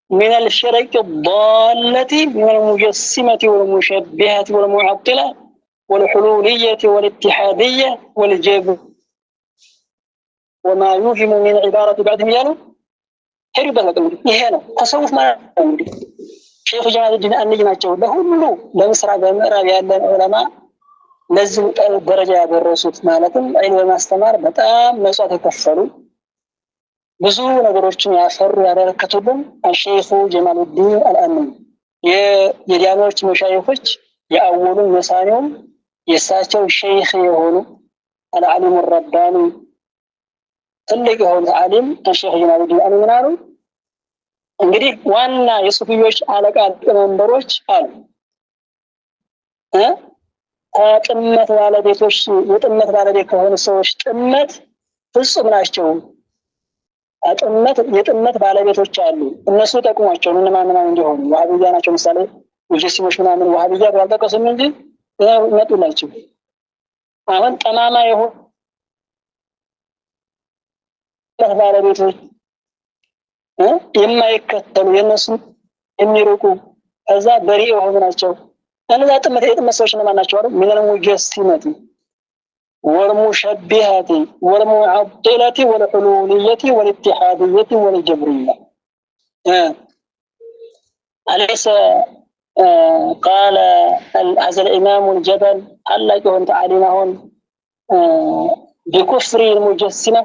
من الشرك الضالة من المجسمة والمشبهة والمعطلة والحلولية والاتحادية والجبر وما يوهم من عبارة بعدهم يالو هرب لك ይሄ ነው ተሰውፍ ማለት ነው። ሼኹ ጀማሉዲን አንይ ናቸው ለሁሉ ለምስራቅ በምዕራብ ያለን ዑለማ ለዚህ ደረጃ ያደረሱት። ማለትም ዒልም በማስተማር በጣም መስዋዕት የከፈሉ ብዙ ነገሮችን ያፈሩ ያበረከቱልን ሼኹ ጀማሉዲን አልአንይ የዲያኖች መሻይኾች የአወሉም የሳኔውም የእሳቸው ሼኽ የሆኑ አልዓሊሙ ረባኒ ትልቅ የሆኑት ዓሊም ሼኽ ጀማሉዲን አልአንይ ምን አሉ? እንግዲህ ዋና የሱፊዮች አለቃ መንበሮች አሉ ጥመት ባለቤቶች የጥመት ባለቤት ከሆኑ ሰዎች ጥመት ፍጹም ናቸው። የጥመት ባለቤቶች አሉ። እነሱ ጠቅሟቸው እነማን እንዲሆኑ ዋሃብያ ናቸው። ምሳሌ ሙጀሲሞች ምናምን ዋሃብያ ባልጠቀሱም እንጂ መጡላቸው። አሁን ጠማማ የሆኑ ባለቤቶች የማይከተሉ የነሱን የሚርቁ ከዛ በሪ የሆኑ ናቸው። እነዛ ጥመት ሰዎች እነማን ናቸው? ሚነል ሙጀሲመቲ ወልሙሸቢሃቲ ወልሙዐጢለቲ ወልሑሉልየቲ ወልኢትሓድየቲ ወልጀብርያ አለይሰ ቃለ ሀዘል ኢማሙ ልጀበል ታላቅ የሆኑት ዓሊም አሁን ቢኩፍሪ ልሙጀሲመ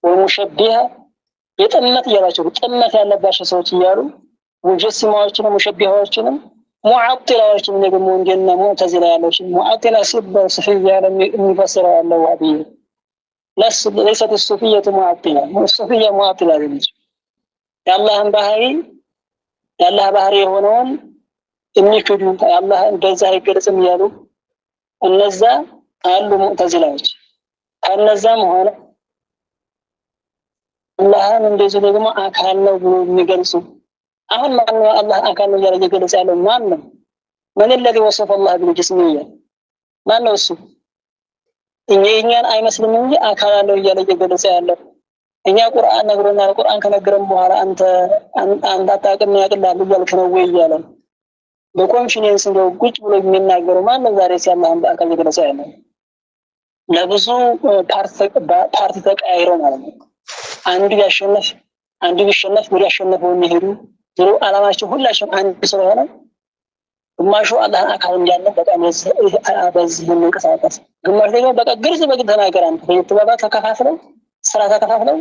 ወልሙሸቢሃ የጥመት እያላቸው ጥመት ያለባቸው ሰዎች እያሉ ሙጀሲማዎችንም ሙሸቢሃዎችንም ሙዐጢላዎችንም ደግሞ እንደነ ሙዕተዚላ ያለች ሙዐጢላ ሲባል ሱፊያ የሚፈስረው ያለው ዋሃብያ ለይሰት ሱፊየቱ ሙዐጢላ ሱፊያ ሙዐጢላ አይደለች። የአላህን ባህሪ የሆነውን የሚክዱ አላህ እንደዛ አይገለጽም እያሉ እነዛ አሉ ሙዕተዚላዎች። ከነዛም ሆነ አላህን እንደዚህ ደግሞ አካል ነው ብሎ የሚገልጹ አሁን ማን ነው አላህ አካል ነው እያለ እየገለጸ ያለው? ማን ነው? من الذي وصف الله بالجسمية? ማን ነው እሱ? እኛን አይመስልም እንጂ አካል አለው እያለ እየገለጸ ያለው። እኛ ቁርአን ነግሮናል። ቁርአን ከነገረን በኋላ አንተ አታውቅም ያቅልሃል እያልክ ነው ወይ እያለ በኮንፊደንስ እንደው ቁጭ ብሎ የሚናገረው ማን ነው? ዛሬ ሲያላህን በአካል እየገለጸ ያለው ለብዙ ፓርቲ ተቀያይሮ ማለት ነው። አንዱ ያሸነፍ አንዱ ቢሸነፍ ወደ ያሸነፈው የሚሄዱ ዝሮ አላማቸው ሁላችንም አንድ ስለሆነ ግማሹ አላህን አካል እንዳለ በጣም በዚህ መንቀሳቀስ፣ ግማሹ ደግሞ በቃ ግልጽ በግልጽ ተናገር። አንተ በየተባባ ተከፋፍለው ስራ ተከፋፍለው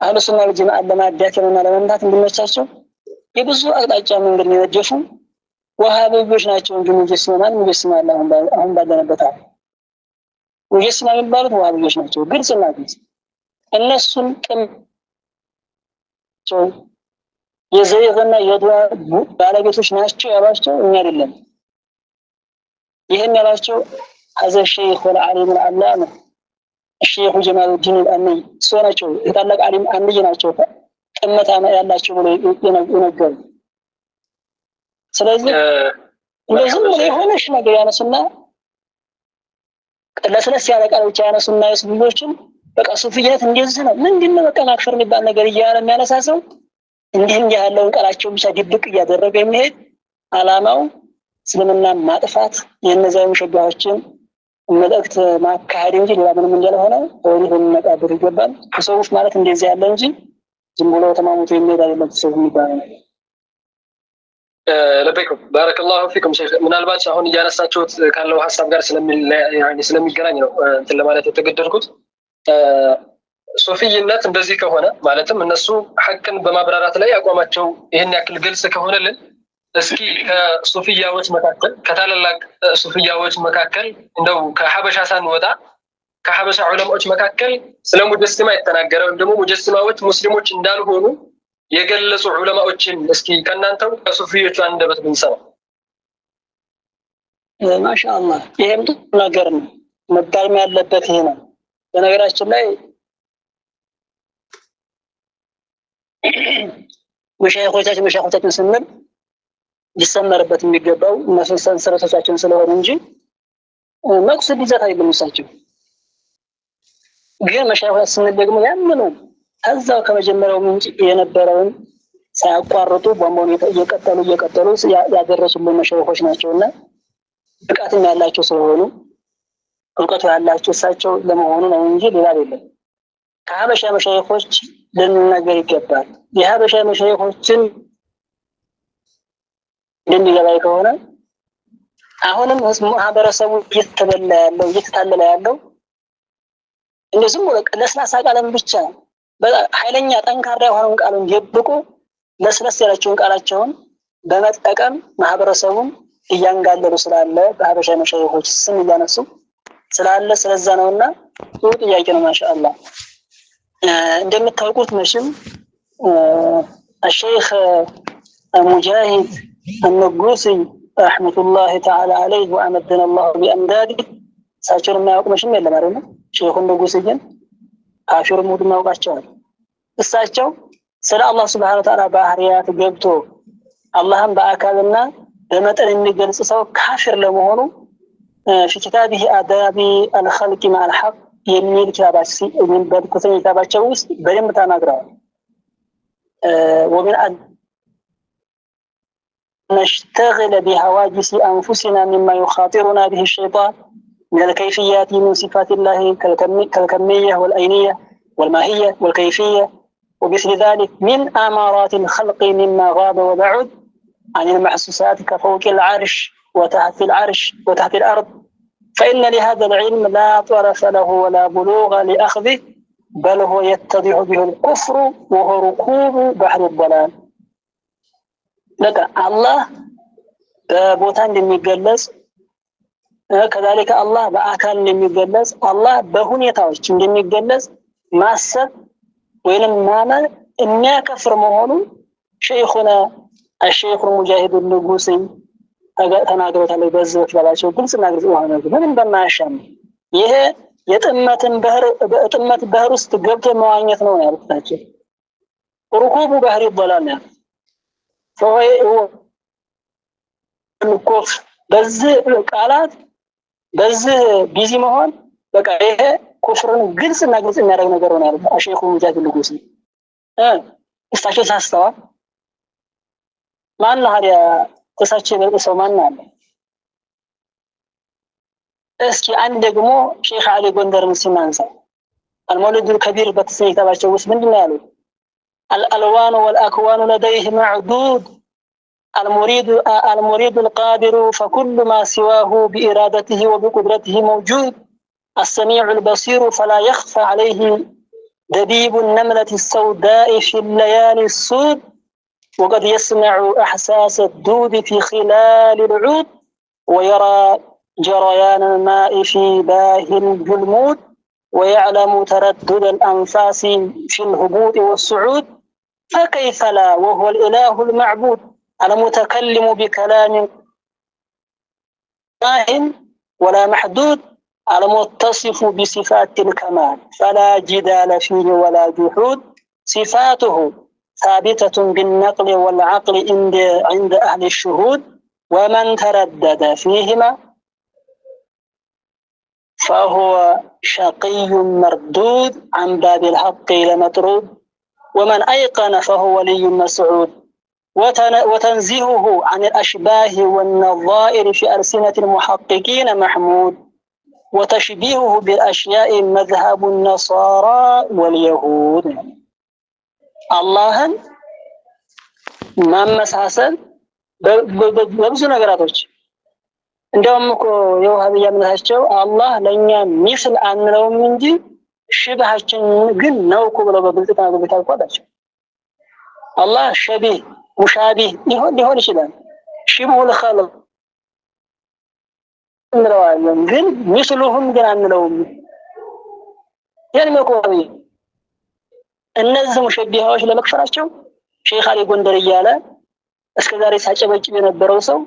አህሉ ሱና ወል ጀማዓ ለማዳከምና ለመምታት እንዲመቻቸው የብዙ አቅጣጫ መንገድ የነደፉ ወሃቢዎች ናቸው እንጂ ሙጀሲማ አሁን ባለንበት ሙጀሲማ የሚባሉት ወሃቢዎች ናቸው። ግልጽና ግልጽ እነሱን የዘይግና የዱዓ ባለቤቶች ናቸው ያሏቸው እኛ አይደለም። ይሄን ያሏቸው ሀዘ ሸይኽ ወልዓሊም አልዓላማ ሼኹ ጀማሉዲን አልአንይ እሱ ናቸው። የታላቅ ዓሊም አንይ ናቸው። ጥመት ያላቸው ብሎ ይነገሩ። ስለዚህ እንደዚህ የሆነሽ ነገር ያነሱና ለስለስ ያለ ቃል ብቻ ያነሱና የሱፊዮችን በቃ ሱፊያት እንደዚህ ነው ምንድነው በቃ ማክፈር የሚባል ነገር እያለ የሚያነሳሰው እንዲህ ያለውን ቃላቸው ብቻ ድብቅ እያደረገ የሚሄድ አላማው እስልምና ማጥፋት የነዛው ሙሸባዎችን መልእክት ማካሄድ እንጂ ሌላ ምንም እንዳልሆነ ወዲህ ልንነቃበት ይገባል። ተሰውፍ ማለት እንደዚህ ያለ እንጂ ዝም ብሎ ተማሙቶ የሚሄድ አይደለም። ተሰውፍ የሚባለው ለበይኩም ባረከላሁ ፊኩም ሼክ። ምናልባት አሁን እያነሳችሁት ካለው ሐሳብ ጋር ስለሚገናኝ ነው እንትን ለማለት የተገደድኩት። ሱፊይነት እንደዚህ ከሆነ ማለትም እነሱ ሐቅን በማብራራት ላይ አቋማቸው ይሄን ያክል ግልጽ ከሆነልን እስኪ ከሱፊያዎች መካከል ከታላላቅ ሱፊያዎች መካከል እንደው ከሐበሻ ሳንወጣ ከሐበሻ ዑለማዎች መካከል ስለ ሙጀሲማ የተናገረ ወይም ደግሞ ሙጀሲማዎች ሙስሊሞች እንዳልሆኑ የገለጹ ዑለማዎችን እስኪ ከናንተው ከሱፊዮቹ አንደበት ብንሰማ። ማሻአላህ ይሄም ነገር ነው መባልም ያለበት ይሄ ነው። በነገራችን ላይ መሻይኾቻችን ስንል ሊሰመርበት የሚገባው እነሱ ሰንሰለቶቻችን ስለሆነ እንጂ መቅሰድ ይዘት አይደለም። እሳቸው ግን መሻይኾች ስንል ደግሞ ያምኑ ከዛው ከመጀመሪያው ምንጭ የነበረውን ሳያቋርጡ ቧንቧውን እየቀጠሉ ያደረሱልን መሻይኾች ናቸውና ብቃትም ያላቸው ስለሆኑ እውቀቱ ያላቸው እሳቸው ለመሆኑ ነው እንጂ ሌላ አይደለም። ከሀበሻ መሻይኾች ልንነገር ይገባል። የሀበሻ መሻይኾችን እንደሚገባኝ ከሆነ አሁንም ማህበረሰቡ እየተበላ ያለው እየተታለለ ያለው እንደዚህም ለስላሳ ቃልን ብቻ ኃይለኛ ጠንካራ የሆነውን ቃሉን ደብቆ ለስለስ ያለችውን ቃላቸውን በመጠቀም ማህበረሰቡን እያንጋለሉ ስላለ በሀበሻ መሻይኾች ስም እያነሱ ስላለ ስለዛ ነውና ጥሩ ጥያቄ ነው። ማሻአላህ እንደምታውቁት መቼም الشيخ مجاهد النقوسي رحمة الله تعالى عليه وأمدنا الله بأمداده ساتشر ما يقوم شيء إلا مرينا شيخ النقوسي جن كافر مود ما وقاشون الساتشو سلا الله سبحانه وتعالى بحريات جبتو اللهم بأكلنا بمثل النجل سو كافر لمهونه في كتابه آداب الخلق مع الحق يميل كتابات من بعد كتب كتابات شوس بريم تناقرأ ومن أن نشتغل بهواجس أنفسنا مما يخاطرنا به الشيطان من الكيفيات من صفات الله كالكمية والأينية والماهية والكيفية ومثل ذلك من آمارات الخلق مما غاب وبعد عن المحسوسات كفوق العرش وتحت العرش وتحت الأرض فإن لهذا العلم لا طرف له ولا بلوغ لأخذه بل هو يتضح به الكفر وهو ركوب بحر الضلال لك الله بوتان للمجلس كذلك الله بأكال للمجلس الله بهنيتاوش للمجلس ماسب وإنما ماما إنما كفر مهون شيخنا الشيخ المجاهد النقوسي ተናግሮት አለ በዘት ባላቸው ግልጽ ነገር ነው ምንም በማያሻም ይሄ የጥመትን ባህር ውስጥ ገብቶ መዋኘት ነው ያልኩታቸው ሩኩቡ ባህር ይባላል ነው ሰውዬ ልኮፍ በዚህ ቃላት በዚህ ቢዚ መሆን በቃ ይሄ ኩፍርን ግልጽና ግልጽ የሚያደርግ ነገር ነው ያለው ሼኹ ሙጃሂድ ንጉስ እሳቸው ሳስተዋል ማን ነው ታዲያ ከሳቸው በሰው ማን አለ እስኪ አንድ ደግሞ ሼኽ አሊ ጎንደርን ሲናንሳ المولد الكبير በተሰኘ ታባቸው ውስጥ ምንድነው ያሉት الالوان والاكوان لديه معدود المريد القادر فكل ما سواه بإرادته وبقدرته موجود السميع البصير فلا يخفى عليه دبيب النملة السوداء في الليالي السود وقد يسمع أحساس الدود في خلال العود ويرى جريان الماء في باهي الجلمود ويعلم تردد الأنفاس في الهبوط والصعود فكيف لا وهو الإله المعبود المتكلم بكلام ناهٍ ولا محدود المتصف بصفات الكمال فلا جدال فيه ولا جحود صفاته ثابتة بالنقل والعقل عند أهل الشهود ومن تردد فيهما فهو شقي مردود عن باب الحق لمطرود ومن أيقن فهو ولي مسعود وتنزيهه عن الأشباه والنظائر في ألسنة المحققين محمود وتشبيهه بالأشياء مذهب النصارى واليهود አላህን ማመሳሰል በብዙ ነገራቶች እንደውም እኮ የውሃብያ እምነታቸው አላህ ለኛ ሚስል አንለውም እንጂ ሽብሃችን ግን ነው እኮ ብለው በግልጽ ተናግረው ታውቃላችሁ አላህ ሸቢህ ሙሻቢህ ሊሆን ይችላል ሽብሁል ኸልቅ እንለዋለን ግን ሚስሉሁም ግን አንለውም የልመቆይ እነዚህ ሙሸቢሃዎች ለመክፈራቸው ሼኽ አሊ ጎንደር እያለ እስከዛሬ ሳጨበጭብ የነበረው ሰው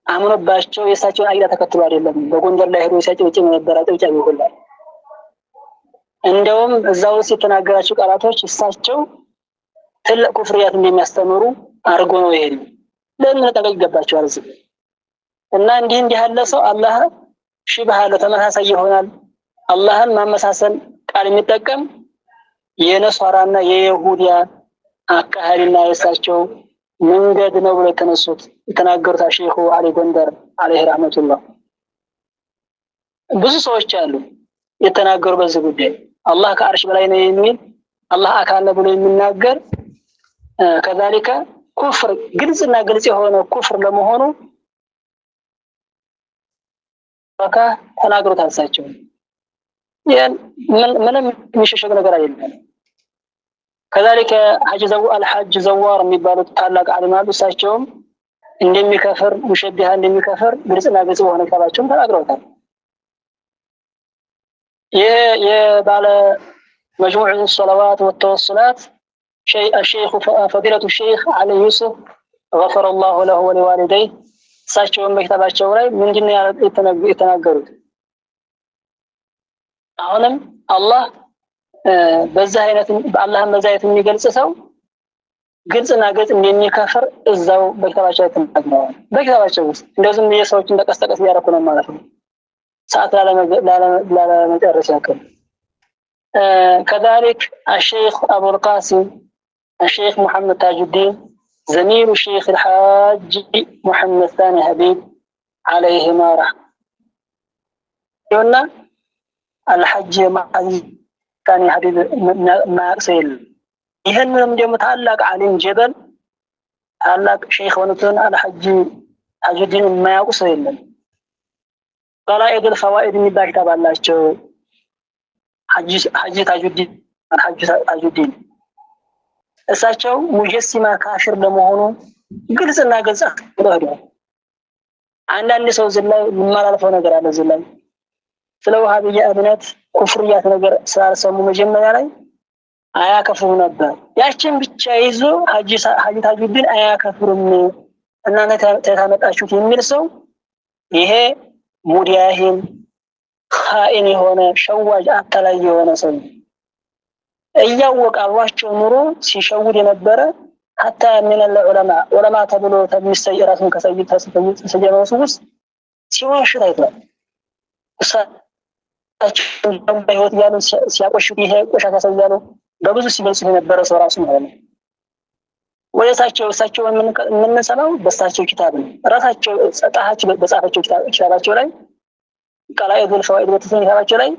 አምኖባቸው የሳቸውን አይዳ ተከትሎ አይደለም በጎንደር ላይ ሄዶ ሳጨበጭብ የነበረ አጨብጫቢ ይሆናል እንደውም እዛው ሲተናገራቸው ቃላቶች እሳቸው ትልቅ ኩፍሪያት እንደሚያስተምሩ አርጎ ነው ይሄድ ለምን ተጠቅቅ ገባቸው አርዝ እና እንዲህ ያለ ሰው አላህ ሽብሃ ለተመሳሳይ ይሆናል አላህን ማመሳሰል ቃል የሚጠቀም የነሷራና የይሁዲያ አካሄድና የሳቸው መንገድ ነው ብለው ተነሱት የተናገሩት ሼኹ አሊ ጎንደር አለይሂ ረህመቱላህ ብዙ ሰዎች አሉ የተናገሩ በዚህ ጉዳይ አላህ ከአርሽ በላይ ነው የሚል አላህ አካል ነው ብሎ የሚናገር ከዛሊከ ኩፍር ግልጽና ግልጽ የሆነ ኩፍር ለመሆኑ በቃ ተናግሮታል እሳቸው። ምንም የሚሸሸግ ነገር አይደለም። ከذلك الحاج زوار የሚባሉት ታላቅ ዓሊም አሉ። እሳቸውም እንደሚከፍር ሙሸቢሃ እንደሚከፍር ግልጽና ግልጽ በሆነ ቃላቸውም ተናግረውታል። የባለ مجموع الصلوات والتوسلات الشيخ فضيلة الشيخ علي يوسف غفر الله له ولوالديه እሳቸውም በክታባቸው ላይ ምንድነው የተናገሩት? አሁንም አላህ በዛ አይነት በአላህም በዛ አይነት የሚገልጽ ሰው ግልጽና ግልጽ እንደሚከፍር እዛው በክታባቸው ተናግረዋል። በክታባቸው ውስጥ እንደዚህም የሰዎችን ተቀስቀስ ያደረኩ ነው ማለት ነው። ሰዓት ላለመጨረስ ያክል كذلك الشيخ أبو القاسم الشيخ محمد تاج الدين زميل الشيخ الحاج محمد ثاني حبيب عليهما رحمة قلنا الحج ثاني حبيب ما يقصيل يهنم دي متعلق عليهم جبل تعلق شيخ ونطن الحج تاج الدين ما يقصيل قلائد الفوائد من باك تابع الله حج ታጁዲን الحج ታጁዲን እሳቸው ሙጀሲማ ካፊር ለመሆኑ ግልጽና ግልጽ ነው። አንዳንድ ሰው ዝላይ የማላልፈው ነገር አለ። ዝላይ ስለ ወሃቢያ እምነት ኩፍርያት ነገር ስላልሰሙ መጀመሪያ ላይ አያከፍሩ ነበር። ያችን ብቻ ይዞ ሐጂ ታጁዲን አያከፍሩም እናንተ ተታመጣችሁት የሚል ሰው ይሄ ሙዲያሂን ኻኢን የሆነ ሸዋጅ አታላይ የሆነ ሰው እያወቀ አሏቸው ኑሮ ሲሸውድ የነበረ حتى من العلماء علماء ተብሎ ተሚሰይራቱን ከሰይድ ተሰየመው ውስጥ ሲዋሽ ታይቷል። እሳቸው በህይወት ያሉ ሲያቆሹ ይሄ ቆሻሻ ሰው ያሉ በብዙ ሲገልጽ የነበረ ሰው ራሱ ማለት ነው። ወይሳቸው የምንሰማው በሳቸው ኪታብ ነው። ራሳቸው ጸጣሃቸው በጻፋቸው ኪታባቸው ላይ قلائد الفوائد በተሰኘታቸው ላይ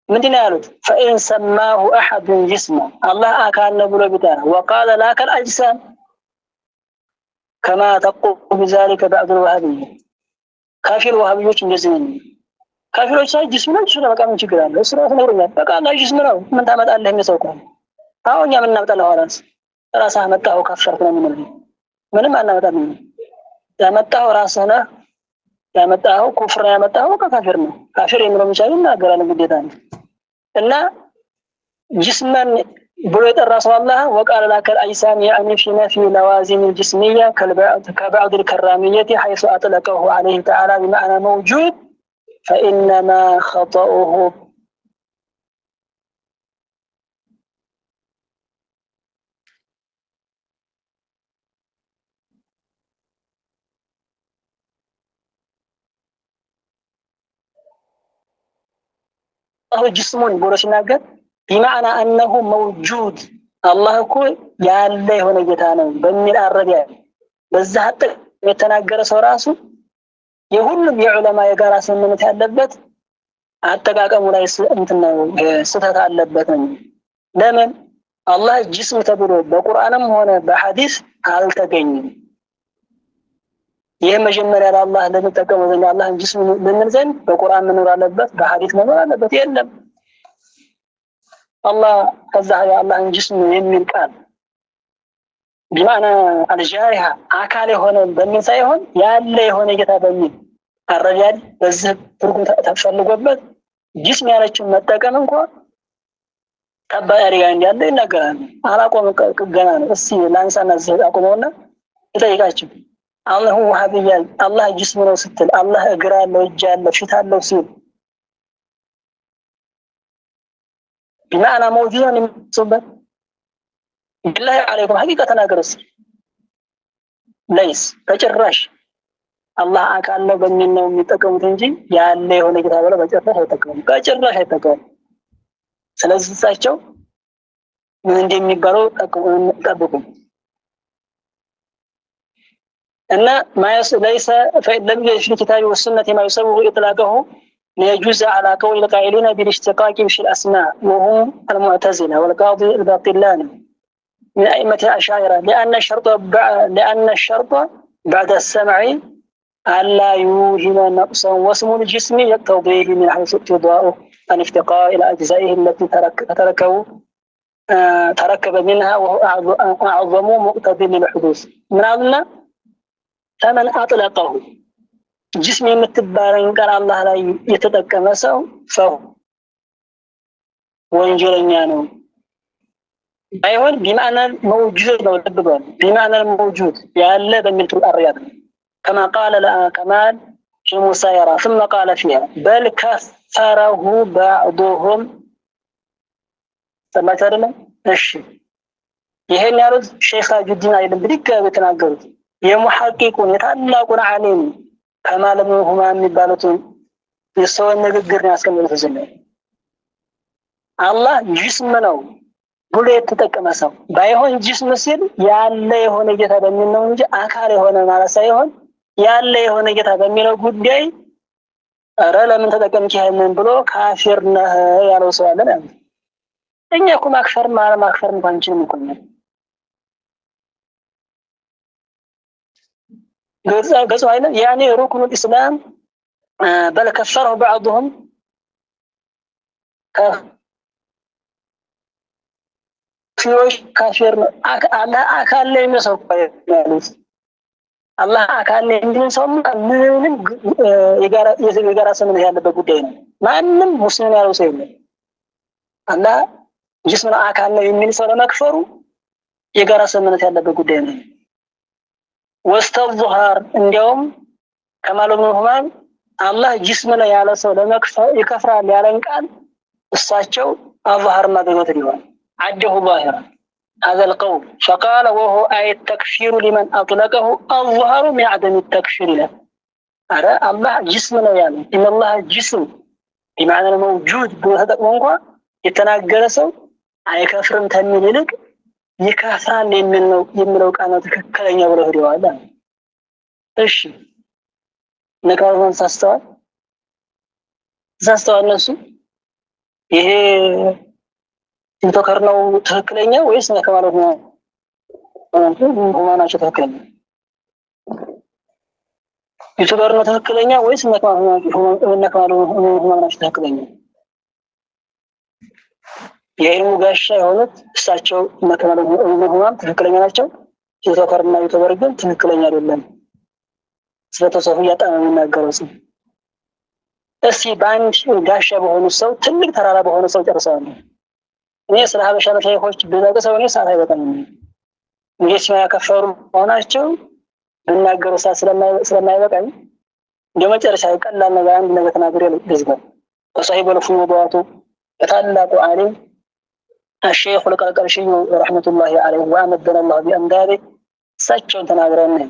ምንድነው ያሉት? فإن سماه أحد جسما الله أكان ብሎ ቢጠራ وقال لا كالأجسام كما تقول بذلك بعض الوهابيين ካፊር ወሃቢዎች እንደዚህ ነው። ካፊሮች ሳይ ጅስም ነው ስለበቃ ምን ችግር አለ? እሱ ራሱ ነው በቃ አላህ ጅስም ነው ምን ታመጣለህ የሚሰውከው አሁን ያ ምን እናመጣለህ? ራስህ አመጣው ካፈርክ ነው ምንም አናመጣም። ያመጣው ራስህ ነህ ያመጣው ኩፍር ያመጣው ካፊር ነው። ካፊር የሚለው ምሳሌ እናገራለን ግዴታ ነው። እና ጅስመን ብሎ የጠራው አላህ وقال لك الأجسام يعني في نفي لوازم الجسمية كبعض الكرامية حيث أطلقه عليه تعالى بمعنى موجود فإنما خطأه الله جسمون ብሎ ሲናገር بمعنى أنه موجود الله እኮ ያለ የሆነ ጌታ ነው በሚል አረጋያ በዛ ሀጥ የተናገረ ሰው ራሱ የሁሉም የዑለማ የጋራ ስምምነት ያለበት አጠቃቀሙ ላይ እንትነው ስህተት አለበት ነው። ለምን አላህ ጅስም ተብሎ በቁርአንም ሆነ በሐዲስ አልተገኘም። ይሄ መጀመሪያ ለአላህ ለተጠቀመው ዘንድ አላህን ጅስም ለምን ዘንድ በቁርአን መኖር አለበት በሐዲስ መኖር አለበት የለም። አላህ ከዛ ያ አላህን ጅስም የሚል ቃል بمعنى الجارحة አካል የሆነ በሚል ሳይሆን ያለ የሆነ ጌታ በሚል አረጋድ በዚህ ትርጉም ተፈልጎበት ጅስም ያለችን መጠቀም እንኳን ተባያሪ ጋር እንዳለ ይናገራል። አላቆም ገና ነው። እስቲ ላንሳና አቆመውና እጠይቃችሁ አላህ ወሃቢያ አላህ ጅስም ነው ስትል አላህ እግር አለው እጅ አለው ፊት አለው ሲል بمعنى موجود من صبر بالله عليكم حقيقة تناقرس ليس ተጭራሽ አላህ አካል ነው በሚል ነው የሚጠቀሙት እንጂ ያለ የሆነ ጌታ ብለው በጭራሽ አይጠቀሙም። ስለዚህ እሳቸው ምን እንደሚባለው ጠብቁ እና ليس فلم يجد في الكتاب والسنة ما يسوغ إطلاقه ليجوز على قول القائلين بالاشتقاق في الأسماء وهم المعتزلة والقاضي الباطلاني من أئمة الأشاعرة لأن الشرط بعد السمع ألا يوهم نقصا، واسم الجسم يقتضيه من حيث اقتضاءه الافتقار إلى أجزائه التي تركب منها، وهو أعظم مقتضي للحدوث. من أظن فمن أطلقه جسم يمتبارن قال الله لا يتدقم سو فهو وانجلنيا ነው አይሆን بمعنى موجود ነው ልብበል بمعنى الموجود ያለ በሚል ተርያት كما قال لا كمال في مسايرة ثم قال فيها بل كفره بعضهم ሰማች አይደለም እሺ ይሄን ያሉት ሼክ አጁዲን አይደለም ብድጋሚ ተናገሩት የሙሐቂቁን የታላቁን ዓሊም ከማል ኢብኑ ሁማም የሚባሉትን የሰውን ንግግር ያስቀምጡት ዘለው አላህ ጅስም ነው ብሎ የተጠቀመ ሰው ባይሆን ጅስም ሲል ያለ የሆነ ጌታ በሚል ነው እንጂ አካል የሆነ ማለት ሳይሆን ያለ የሆነ ጌታ በሚለው ጉዳይ አረ ለምን ተጠቀምክ ይሄንን ብሎ ካፊር ነህ ያለው ሰው አለ ነው እኛ እኮ ማክፈር እንኳን እንችልም እኮ ነው ገጽ አይነ يعني ركن الاسلام بل كفره بعضهم كافر الله አካል ላይ ነው ያሉት አላህ አካል ላይ እንዲንሰው ምንም የጋራ ስምምነት ያለበት ጉዳይ ነው ማንንም ሙስሊም ያለው ሰው የለም አላህ ጅስምና አካል ነው የሚል ሰው ለመክፈሩ የጋራ ስምምነት ያለበት ጉዳይ ነው ወስተظهر እንዲያውም ከማል ኢብኑ ሁማም አላህ ጅስም ነው ያለ ሰው ለመክፈር ይከፍራል ያለን ቃል እሳቸው አظهر ማድረግ ይሆናል عده ظاهرا هذا القول فقال وهو آية التكفير لمن أطلقه الظهر من عدم التكفير له أرى الله جسم يعني إن الله جسم بمعنى الموجود بهذا المنقى يتناقل سو أي كفر تنمي لك يكافران يملو كانوا تككلين يبلغ روالا إيش نكاظن ساستوى نفسه ይሄ ተከርነው ትክክለኛ ወይስ ነከማለው ነው ሁማናቸው ትክክለኛ የተከርነው ትክክለኛ ወይስ ነከማለው ሁማናቸው ትክክለኛ የኢልሙ ጋሻ የሆኑት እሳቸው ነከማለው ሁማን ትክክለኛ ናቸው የተከርነው የተበርገን ትክክለኛ አይደለም ስለተሰፉ ያጣመ የሚናገረው ሰው እስቲ ባንድ ጋሻ በሆኑ ሰው ትልቅ ተራራ በሆነ ሰው ጨርሰዋል እኔ ስለ ሀበሻ መሻይኾች በዘገሰው ነው ሳታይ በጣም እንግዲህ ያከፈሩ ሆናቸው እናገሩ ስለማይበቃኝ እንደመጨረሻ ቀላል ነገር አንድ ነገር ተናግሬ ልዝጋው ወሳሂብ ወልፉዋቱ ታላቁ ዓሊም الشيخ القرقرشي رحمة الله عليه وأمدنا الله بأمداده ساتشون تناغرنا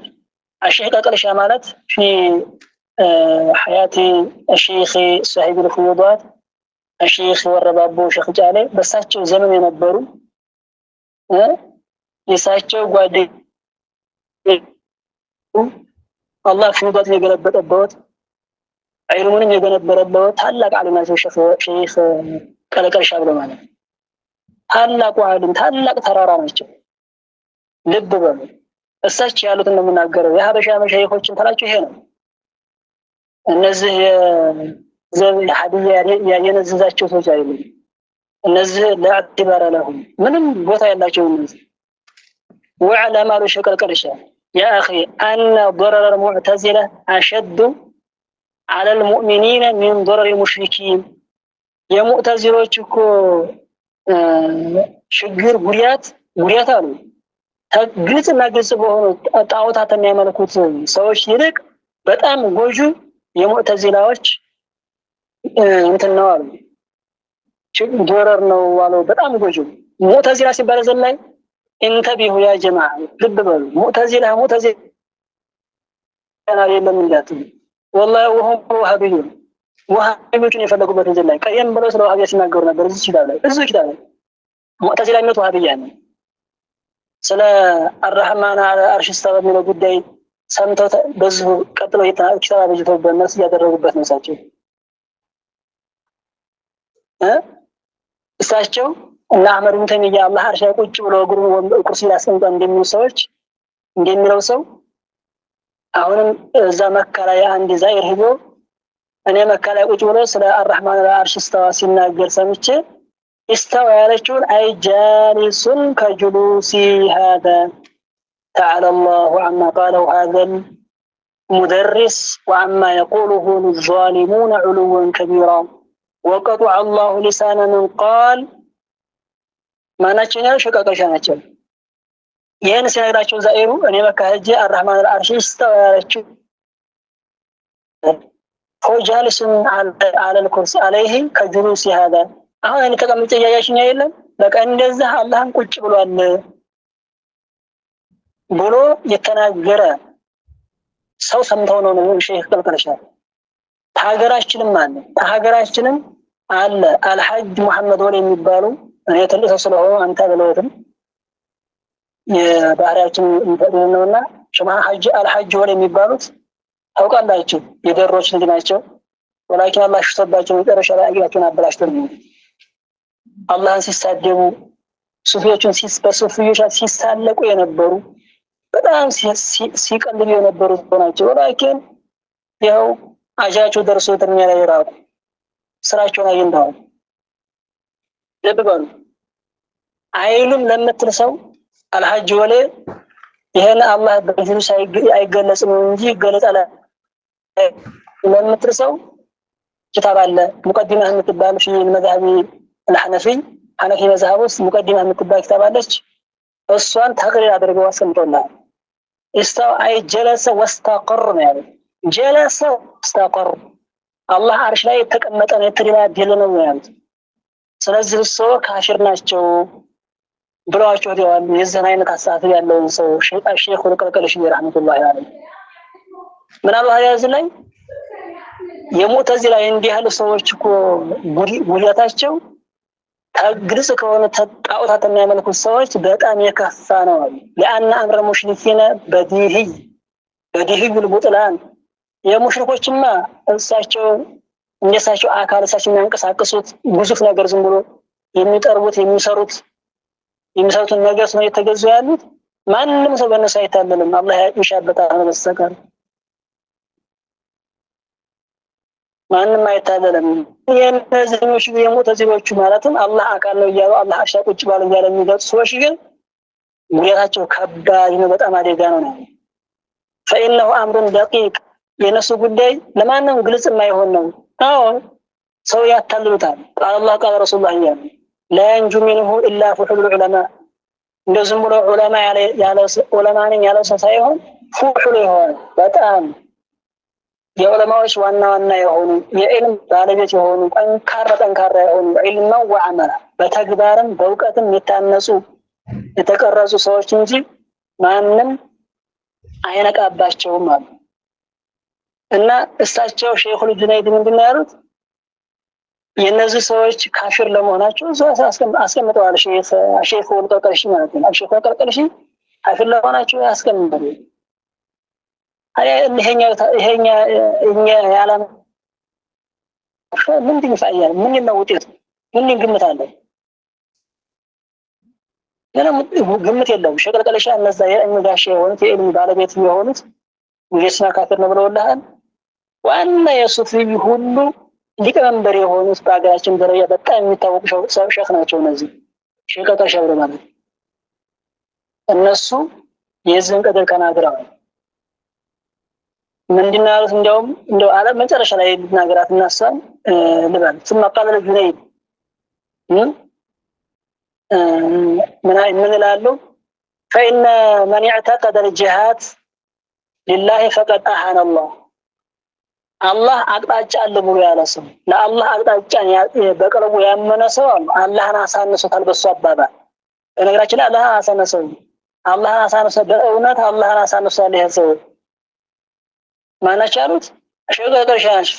الشيخ القرقرشي مالت في حياة الشيخ صاحب الفيوضات الشيخ والربابو شيخ جالي بساتشو زمن ينبرو يساتشو قادي الله فيوضات يقلبت البوت علمون يقلبت البوت هلاك علمات الشيخ القرقرشي عبد المعنى هلاك وعلم هلاك ترارا نشو ልብ በሉ እሳቸው ያሉትን ነው የምናገረው የሀበሻ መሻይኾችን ተላችሁ ይሄ ነው እነዚህ የሐዲያ የነዝዛቸው ሰዎች አይደሉም እነዚህ ለአጥባራ ለሁም ምንም ቦታ ያላቸው እነዚህ وعلى ما شكل قرشه يا اخي ان ضرر المعتزله اشد على المؤمنين من ضرر المشركين يا معتزلዎች እኮ ችግር ጉሪያት አሉ ግልጽና ግልጽ በሆኑ ጣዖታት የሚያመልኩት ሰዎች ይልቅ በጣም ጎጁ የሙዕተዚላዎች እንትን ነው አሉ ዶረር ነው አሉ በጣም ጎጁ ሙዕተዚላ ሲባል ዘላይ እንተቢሁ ያ ጀማዓ ልብ በሉ ሙዕተዚላ የለም እንዳት والله وهم وهابيون ወሃቢዮችን የፈለጉበት ዘላይ ቀየም ብለው ስለ ወሃቢያ ሲናገሩ ነበር እዚህ ይችላል ሙዕተዚላነት ወሃቢያ ነው ስለ الرحمن على عرش استوى የሚለው ጉዳይ ሰምተው በዚህ ቀጥለው የተናገሩት በእነሱ ያደረጉበት ነው እሳቸው እና አህመድ ብን ተይሚያ አላህ አርሽ ላይ ቁጭ ብሎ እግሩን ኩርሲ ላይ አስቀምጦ እንደሚሉ ሰዎች እንደሚለው ሰው አሁንም እዛ መካ ላይ አንድ ዛይር ሄዶ እኔ መካ ላይ ቁጭ ብሎ ስለ አርህማን አልአርሽ استوى ሲናገር ሰምቼ استوى ያለችውን አይ ጃሊሱን ከጁሉሲ هذا تعالى الله عما قاله هذا المدرس وعما يقوله الظالمون علوا كبيرا وقطع الله لسان من قال ما نچنا شققሻ ናቸው ይሄን ሲነግራቸው ዛይሩ እኔ መካ ሄጄ አርህማን አልአርሽ استوى ያለችው هو جالس على الكرسي عليه كجلوس هذا አሁን እኔ ተቀምጬ ያያሽኛ የለም በቃ እንደዛ አላህን ቁጭ ብሏል ብሎ የተናገረ ሰው ሰምተው ነው ሼህ ቀልቀለሻል ሀገራችንም አለ አልሐጅ መሐመድ ወለ የሚባሉ እኔ ትልቅ ሰው ስለሆነ አንተ በለውትም የባህሪያችን ነውና ሸማ ሐጅ አልሐጅ ወለ የሚባሉት ታውቃላችሁ የደሮች ልጅ ናቸው ወላኪን አላህ ሽቶባቸው መጨረሻ ላይ አያቸውን አበላሽተው አላህን ሲሳደቡ ሱፊዮችን በሱፊዮች ሲሳለቁ የነበሩ በጣም ሲቀልሉ የነበሩ ናቸው ወላኪን ያው አጃቸው ደርሶ ተኛ ላይ ይራቁ ስራቸውን አይንዳው ለበባሉ አይሉም ለምትልሰው አልሐጅ ወለ ይሄን አላህ በጅንስ አይገለጽም እንጂ ይገለጻል ለምትልሰው كتاب አለ مقدمه የምትባል في المذهب الحنفي حنفي مذهب ውስጥ مقدمه የምትባል كتاب አለች እሷን ተቅሪር አድርገው አስቀምጠውናል استوى اي جلس واستقر يعني جلس واستقر الله عرش ላይ የተቀመጠ ነው የተደላደለ ነው ማለት ስለዚህ ሰው ካሽር ናቸው ብለዋቸው ያሉ የዘና አይነት አሳፍ ያለው ሰው ሼኹ ቀልቀለሽ ረህመቱላሂ ዐለይሂ ምናልባት ያዝ ላይ የሙተዚላ እንዲህ ያሉ ሰዎች እኮ ጉዳታቸው ግልጽ ከሆነ ተጣውታት የሚያመልኩ ሰዎች በጣም የከፋ ነው ለአን አምረ ሙሽሪኪና በዲሂ بالبطلان የሙሽሪኮችማ እሳቸው እንደሳቸው አካላቸው የሚያንቀሳቅሱት ግዙፍ ነገር ዝም ብሎ የሚጠርቡት የሚሰሩት ነገር ነው የተገዙ ያሉት ማንንም ሰው በነሳ አይታለልም አላህ ይሻበታል በስተቀር ማንንም አይታለልም የነዚህኞች የሙተዚሎቹ ማለትም አላህ አካል ነው ይያሉ አላህ አሻቁጭ ባለ ያለ የሚገልጹ ሰዎች ግን ሙያታቸው ከባድ ነው በጣም አደጋ ነው فإنه أمر دقيق የነሱ ጉዳይ ለማንም ግልጽ የማይሆን ነው አዎ ሰው ያታልሉታል قال الله قال رسول الله لا ينجو منه إلا فحول العلماء እንደዚህም ብሎ ዑለማ ዑለማን ያለው ሳይሆን ፉሑል ይሆን በጣም የዑለማዎች ዋና የሆኑ የዕልም ባለቤት የሆኑ ጠንካራ የሆኑ ዒልም ወዐመል በተግባርም በእውቀትም የታነጹ የተቀረጹ ሰዎች እንጂ ማንንም አይነቃባቸውም ማለት እና እሳቸው ሼኹል ጁነይድ ምንድነው ያሉት የነዚህ ሰዎች ካፊር ለመሆናቸው አስቀምጠዋል ሼኹ ቀልቀለሽ ማለት ነው ሼኹ ቀልቀለሽ ካፊር ለመሆናቸው ያስቀምጣሉ ይሄኛ ያለም ምንድን ይፋያል ምን ነው ውጤቱ ምን ግምት አለ ገና ግምት የለውም ሸቀልቀለሽ እነዛ የእንጋሽ የሆኑት የዕልም ባለቤት የሆኑት ወይስና ካፊር ነው ብለውልሃል ዋና የሱፊ ሁሉ ሊቀመንበር የሆኑት በአገራችን ደረጃ በጣም የሚታወቁ ሼኽ ናቸው እነዚህ ሼኸታሽ አብረ ማለት እነሱ የዝን ቀደር ከናግራው ምንድነው ያሉት እንደው ዓለም መጨረሻ ላይ ልናገራት እናሳን ልባል ثم قال الجنيد من ላለው فإن من اعتقد الجهات لله فقد أهان الله الله አቅጣጫ አለ ብሎ ያለ ሰው ለአላህ አቅጣጫን በቀለቡ ያመነ ሰው አላህን አሳነሰታል በሱ አባባል በነገራችን ላይ አላህን አሳነሰው በእውነት አላህን አሳነሰው ይሄ ሰው ማናቻሉት ሸገገርሻሽ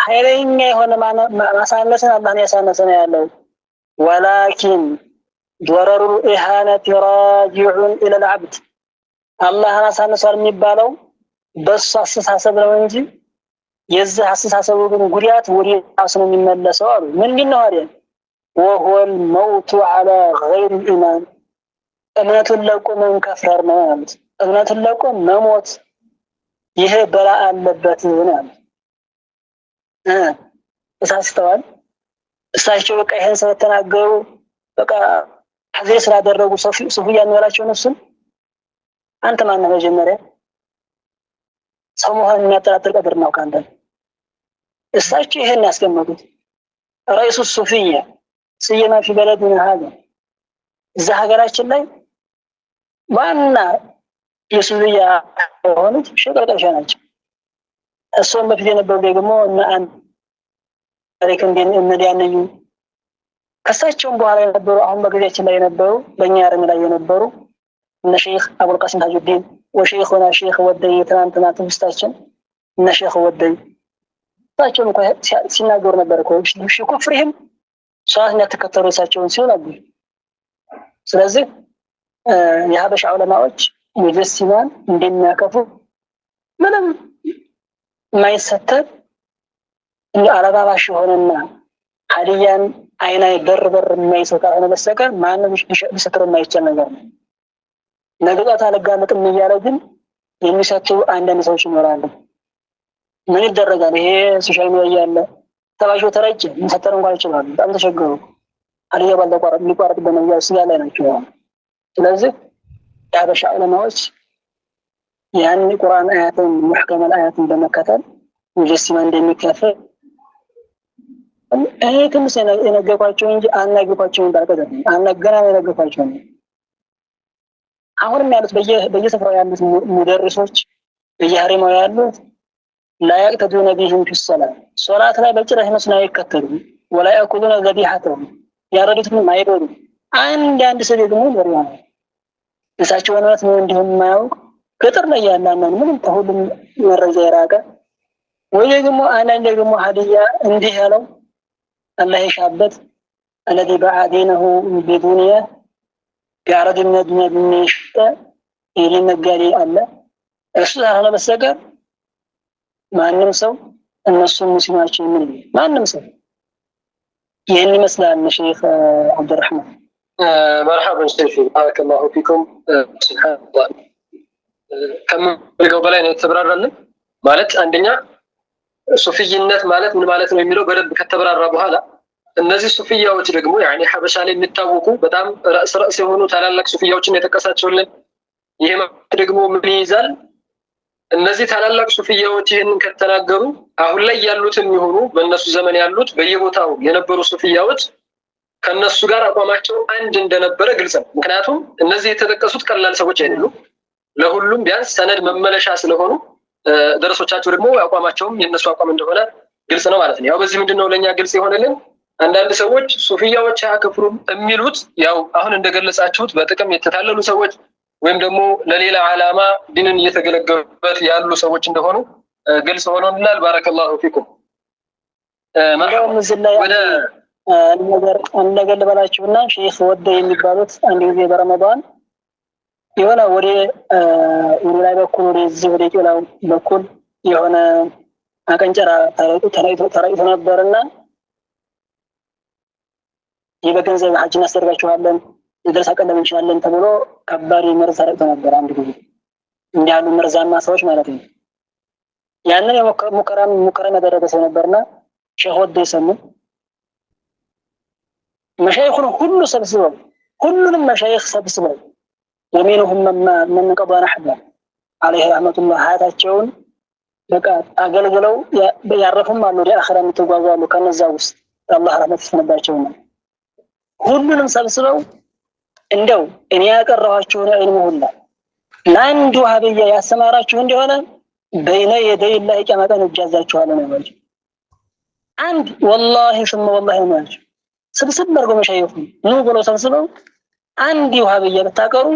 ኃይለኛ የሆነ ማሳነሰን አላህን ያሳነሰን ያለው ولكن ضرر الإهانة راجع إلى العبد الله አሳነሰው የሚባለው በሱ አስተሳሰብ ነው እንጂ የዚህ አስተሳሰቡ ግን ጉዳት ወደ ራሱ ነው የሚመለሰው አሉ ምንድነው አይደል وهو الموت على غير الإيمان እምነቱን ለቆ መንከፍረር ነው ማለት እምነቱን ለቆ መሞት ይሄ በላ አለበት ነው ተሳስተዋል እሳቸው በቃ ይሄን ሰው ተናገሩ በቃ ሐዘር ስላደረጉ ሱፊያ ነው ነፍሱን አንተ ማን ነው መጀመሪያ ሰው መሆን የሚያጠራጥር ቀድር ነው ካንተ እሳቸው ይሄን ያስቀመጡት رئيس الصوفية سيما في بلدنا هذا እዛ ሀገራችን ላይ ዋና የሱፊያ ሆኑት ሸቀጣሻ ናቸው እሱም በፊት የነበሩ ደግሞ እና አንድ ታሪክን እንደያነኙ ከሳቸውም በኋላ የነበሩ አሁን በጊዜያችን ላይ የነበሩ በእኛ ያረም ላይ የነበሩ እነ ሼክ አቡል ቃሲም ታጁዲን ወሼኹና ሼክ ወደይ ትናንትና ትውስታችን እነ ሼክ ወደይ ታቸውም ሲናገሩ ነበር እኮ ኩፍርህም ሷህና ተከተሉ እሳቸውን ሲሉ ነበር ስለዚህ የሀበሻ ዑለማዎች ሙጀሲማን እንደሚያከፉ ምንም ማይሰተር አረጋባሽ ሆነና ሀዲያን አይናይ በር የማይሰው ካልሆነ በስተቀር ማንም ሊሰትር የማይቻል ነገር ነው ነገጣት አለጋመጥም እያለ ግን የሚሰጡ አንዳንድ ሰዎች ይኖራሉ ምን ይደረጋል ይሄ ሶሻል ሚዲያ ያለ ተባጆ ተረጀ መሰተር እንኳን ይችላል በጣም ተቸገሩ አልያ ባልተቋረጥ ሊቋረጥ በመያዝ ያለ ናቸው ስለዚህ የሀበሻ ዑለማዎች ያን ቁርአን አያትን ሙህከም አያትን በመከተል ሙጀሲማ እንደሚከፈል ትንሽ የነገርኳቸው እንጂ አናግሯቸው እንዳልቀደም አናገና የነገርኳቸው አሁንም ያሉት በየስፍራው ያሉት ሙደርሶች በየሀሪማው ያሉት لا يقتدون بهم في الصلاة صلاة لا بجرح نسنا يكترون ولا يأكلون ذبيحتهم ያረዱትን ማይበሉ አንድ ሰው ደግሞ ወሪዋን እሳቸው ወንነት ነው እንደማያው ከጥር ላይ ያላና ምንም ተሁሉም መረጃ ይራቀ ወይ ደግሞ አንዳንድ ደግሞ ሀዲያ እንዲህ ያለው አላህ ይሻበት الذي بعدينه بدنيا ያረድ من الدنيا بنشط ይሄን ነጋዴ አለ እሱ አሁን በስተቀር ማንንም ሰው እነሱ ሙስሊማቸው ምን ማንንም ሰው ይሄን ይመስላል ሼክ አብዱራህማን مرحبا شيخي بارك الله فيكم سبحان الله كم ልገው በላይ ነው ተብራራልን ማለት አንደኛ ሱፊይነት ማለት ምን ማለት ነው የሚለው በደንብ ከተብራራ በኋላ እነዚህ ሱፊያዎች ደግሞ ያኒ ሐበሻ ላይ የሚታወቁ በጣም ራስ የሆኑ ታላላቅ ሱፊያዎችን የተቀሳቸውልን ይሄ ደግሞ ምን ይዛል እነዚህ ታላላቅ ሱፊያዎች ይሄንን ከተናገሩ አሁን ላይ ያሉትም ይሆኑ በእነሱ ዘመን ያሉት በየቦታው የነበሩ ሱፊያዎች ከነሱ ጋር አቋማቸው አንድ እንደነበረ ግልጽ ነው ምክንያቱም እነዚህ የተጠቀሱት ቀላል ሰዎች አይደሉም ለሁሉም ቢያንስ ሰነድ መመለሻ ስለሆኑ ደረሶቻቸው ደግሞ አቋማቸውም የነሱ አቋም እንደሆነ ግልጽ ነው ማለት ነው ያው በዚህ ምንድነው ለኛ ግልጽ የሆነልን አንዳንድ ሰዎች ሱፊያዎች አከፍሩም የሚሉት ያው አሁን እንደገለጻችሁት በጥቅም የተታለሉ ሰዎች ወይም ደግሞ ለሌላ ዓላማ ዲንን እየተገለገሉበት ያሉ ሰዎች እንደሆኑ ግልጽ ሆኖልናል ባረከላሁ ፊኩም ወደ ነገር ልበላችሁና ሼክ ወደ የሚባሉት አንድ ጊዜ በረመዳን የሆነ ወደ ላይ በኩል ወደዚህ ወደ ቄላው በኩል የሆነ አቀንጨራ ተራይቶ ነበርና የበገንዘብ ሐጅ እናስደርጋችኋለን ይደርሳ ቀለም እንችላለን ተብሎ ከባድ መርዝ ተረግጦ ነበር አንድ ጊዜ እንዲያሉ መርዛማ ሰዎች ማለት ነው ያንን ሙከራ ያደረገ ሰው ነበርና ሼክ ወደ ይሰሙ መሻይኹን ሁሉ ሰብስበው ሁሉንም መሻይኽ ሰብስበው ومنهم من قضى نحبه عليه رحمة الله ሀያታቸውን በቃ አገልግለው ያረፉም አሉ ወደ አኺራ ተጓጓሉ ከነዛ ውስጥ አላህ ረህመት ይስነባቸውና ሁሉንም ሰብስበው እንደው እኔ ያቀረዋቸውን ዒልም ሁላ ለአንዱ ሀብያ ያስተማራችሁ እንደሆነ በይነ የደይ ላይ ቀመጠን እጃዛችኋለሁ ነው ማለት አንድ والله ثم والله ማለት ስብስብ አድርጎ መሻይኹ ነው ብለው ሰብስበው አንድ ሀብያ በታቀሩ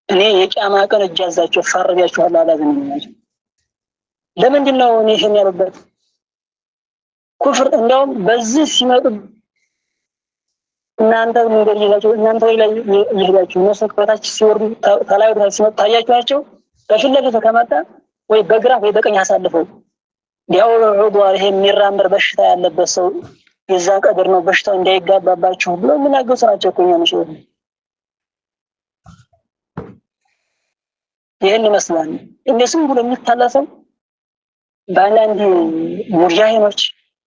እኔ የቂያማ ቀን እጃዛችሁ ፈርቢያችኋለሁ አላዘን ነው ለምንድን ነው እኔ ይሄን ያሉበት ኩፍር እንደውም በዚህ ሲመጡ እናንተ ነገር ይላችሁ እናንተ ላይ ይሄዳችሁ ነው ሰክራታች ሲወርዱ ታላዩ ሲመጡ ታያችኋቸው በፊት ለፊት ከመጣ ወይ በግራ ወይ በቀኝ አሳልፈው ያው ዑድዋ ይሄ የሚራመር በሽታ ያለበት ሰው የዛ ቀድር ነው በሽታው እንዳይጋባባችሁ ብሎ ምናገሩ ናቸው እኮ ነው ሸው ይሄን ይመስላል እንደሱም ብሎ የሚታለፈው ባላንዲ ሙጃሂኖች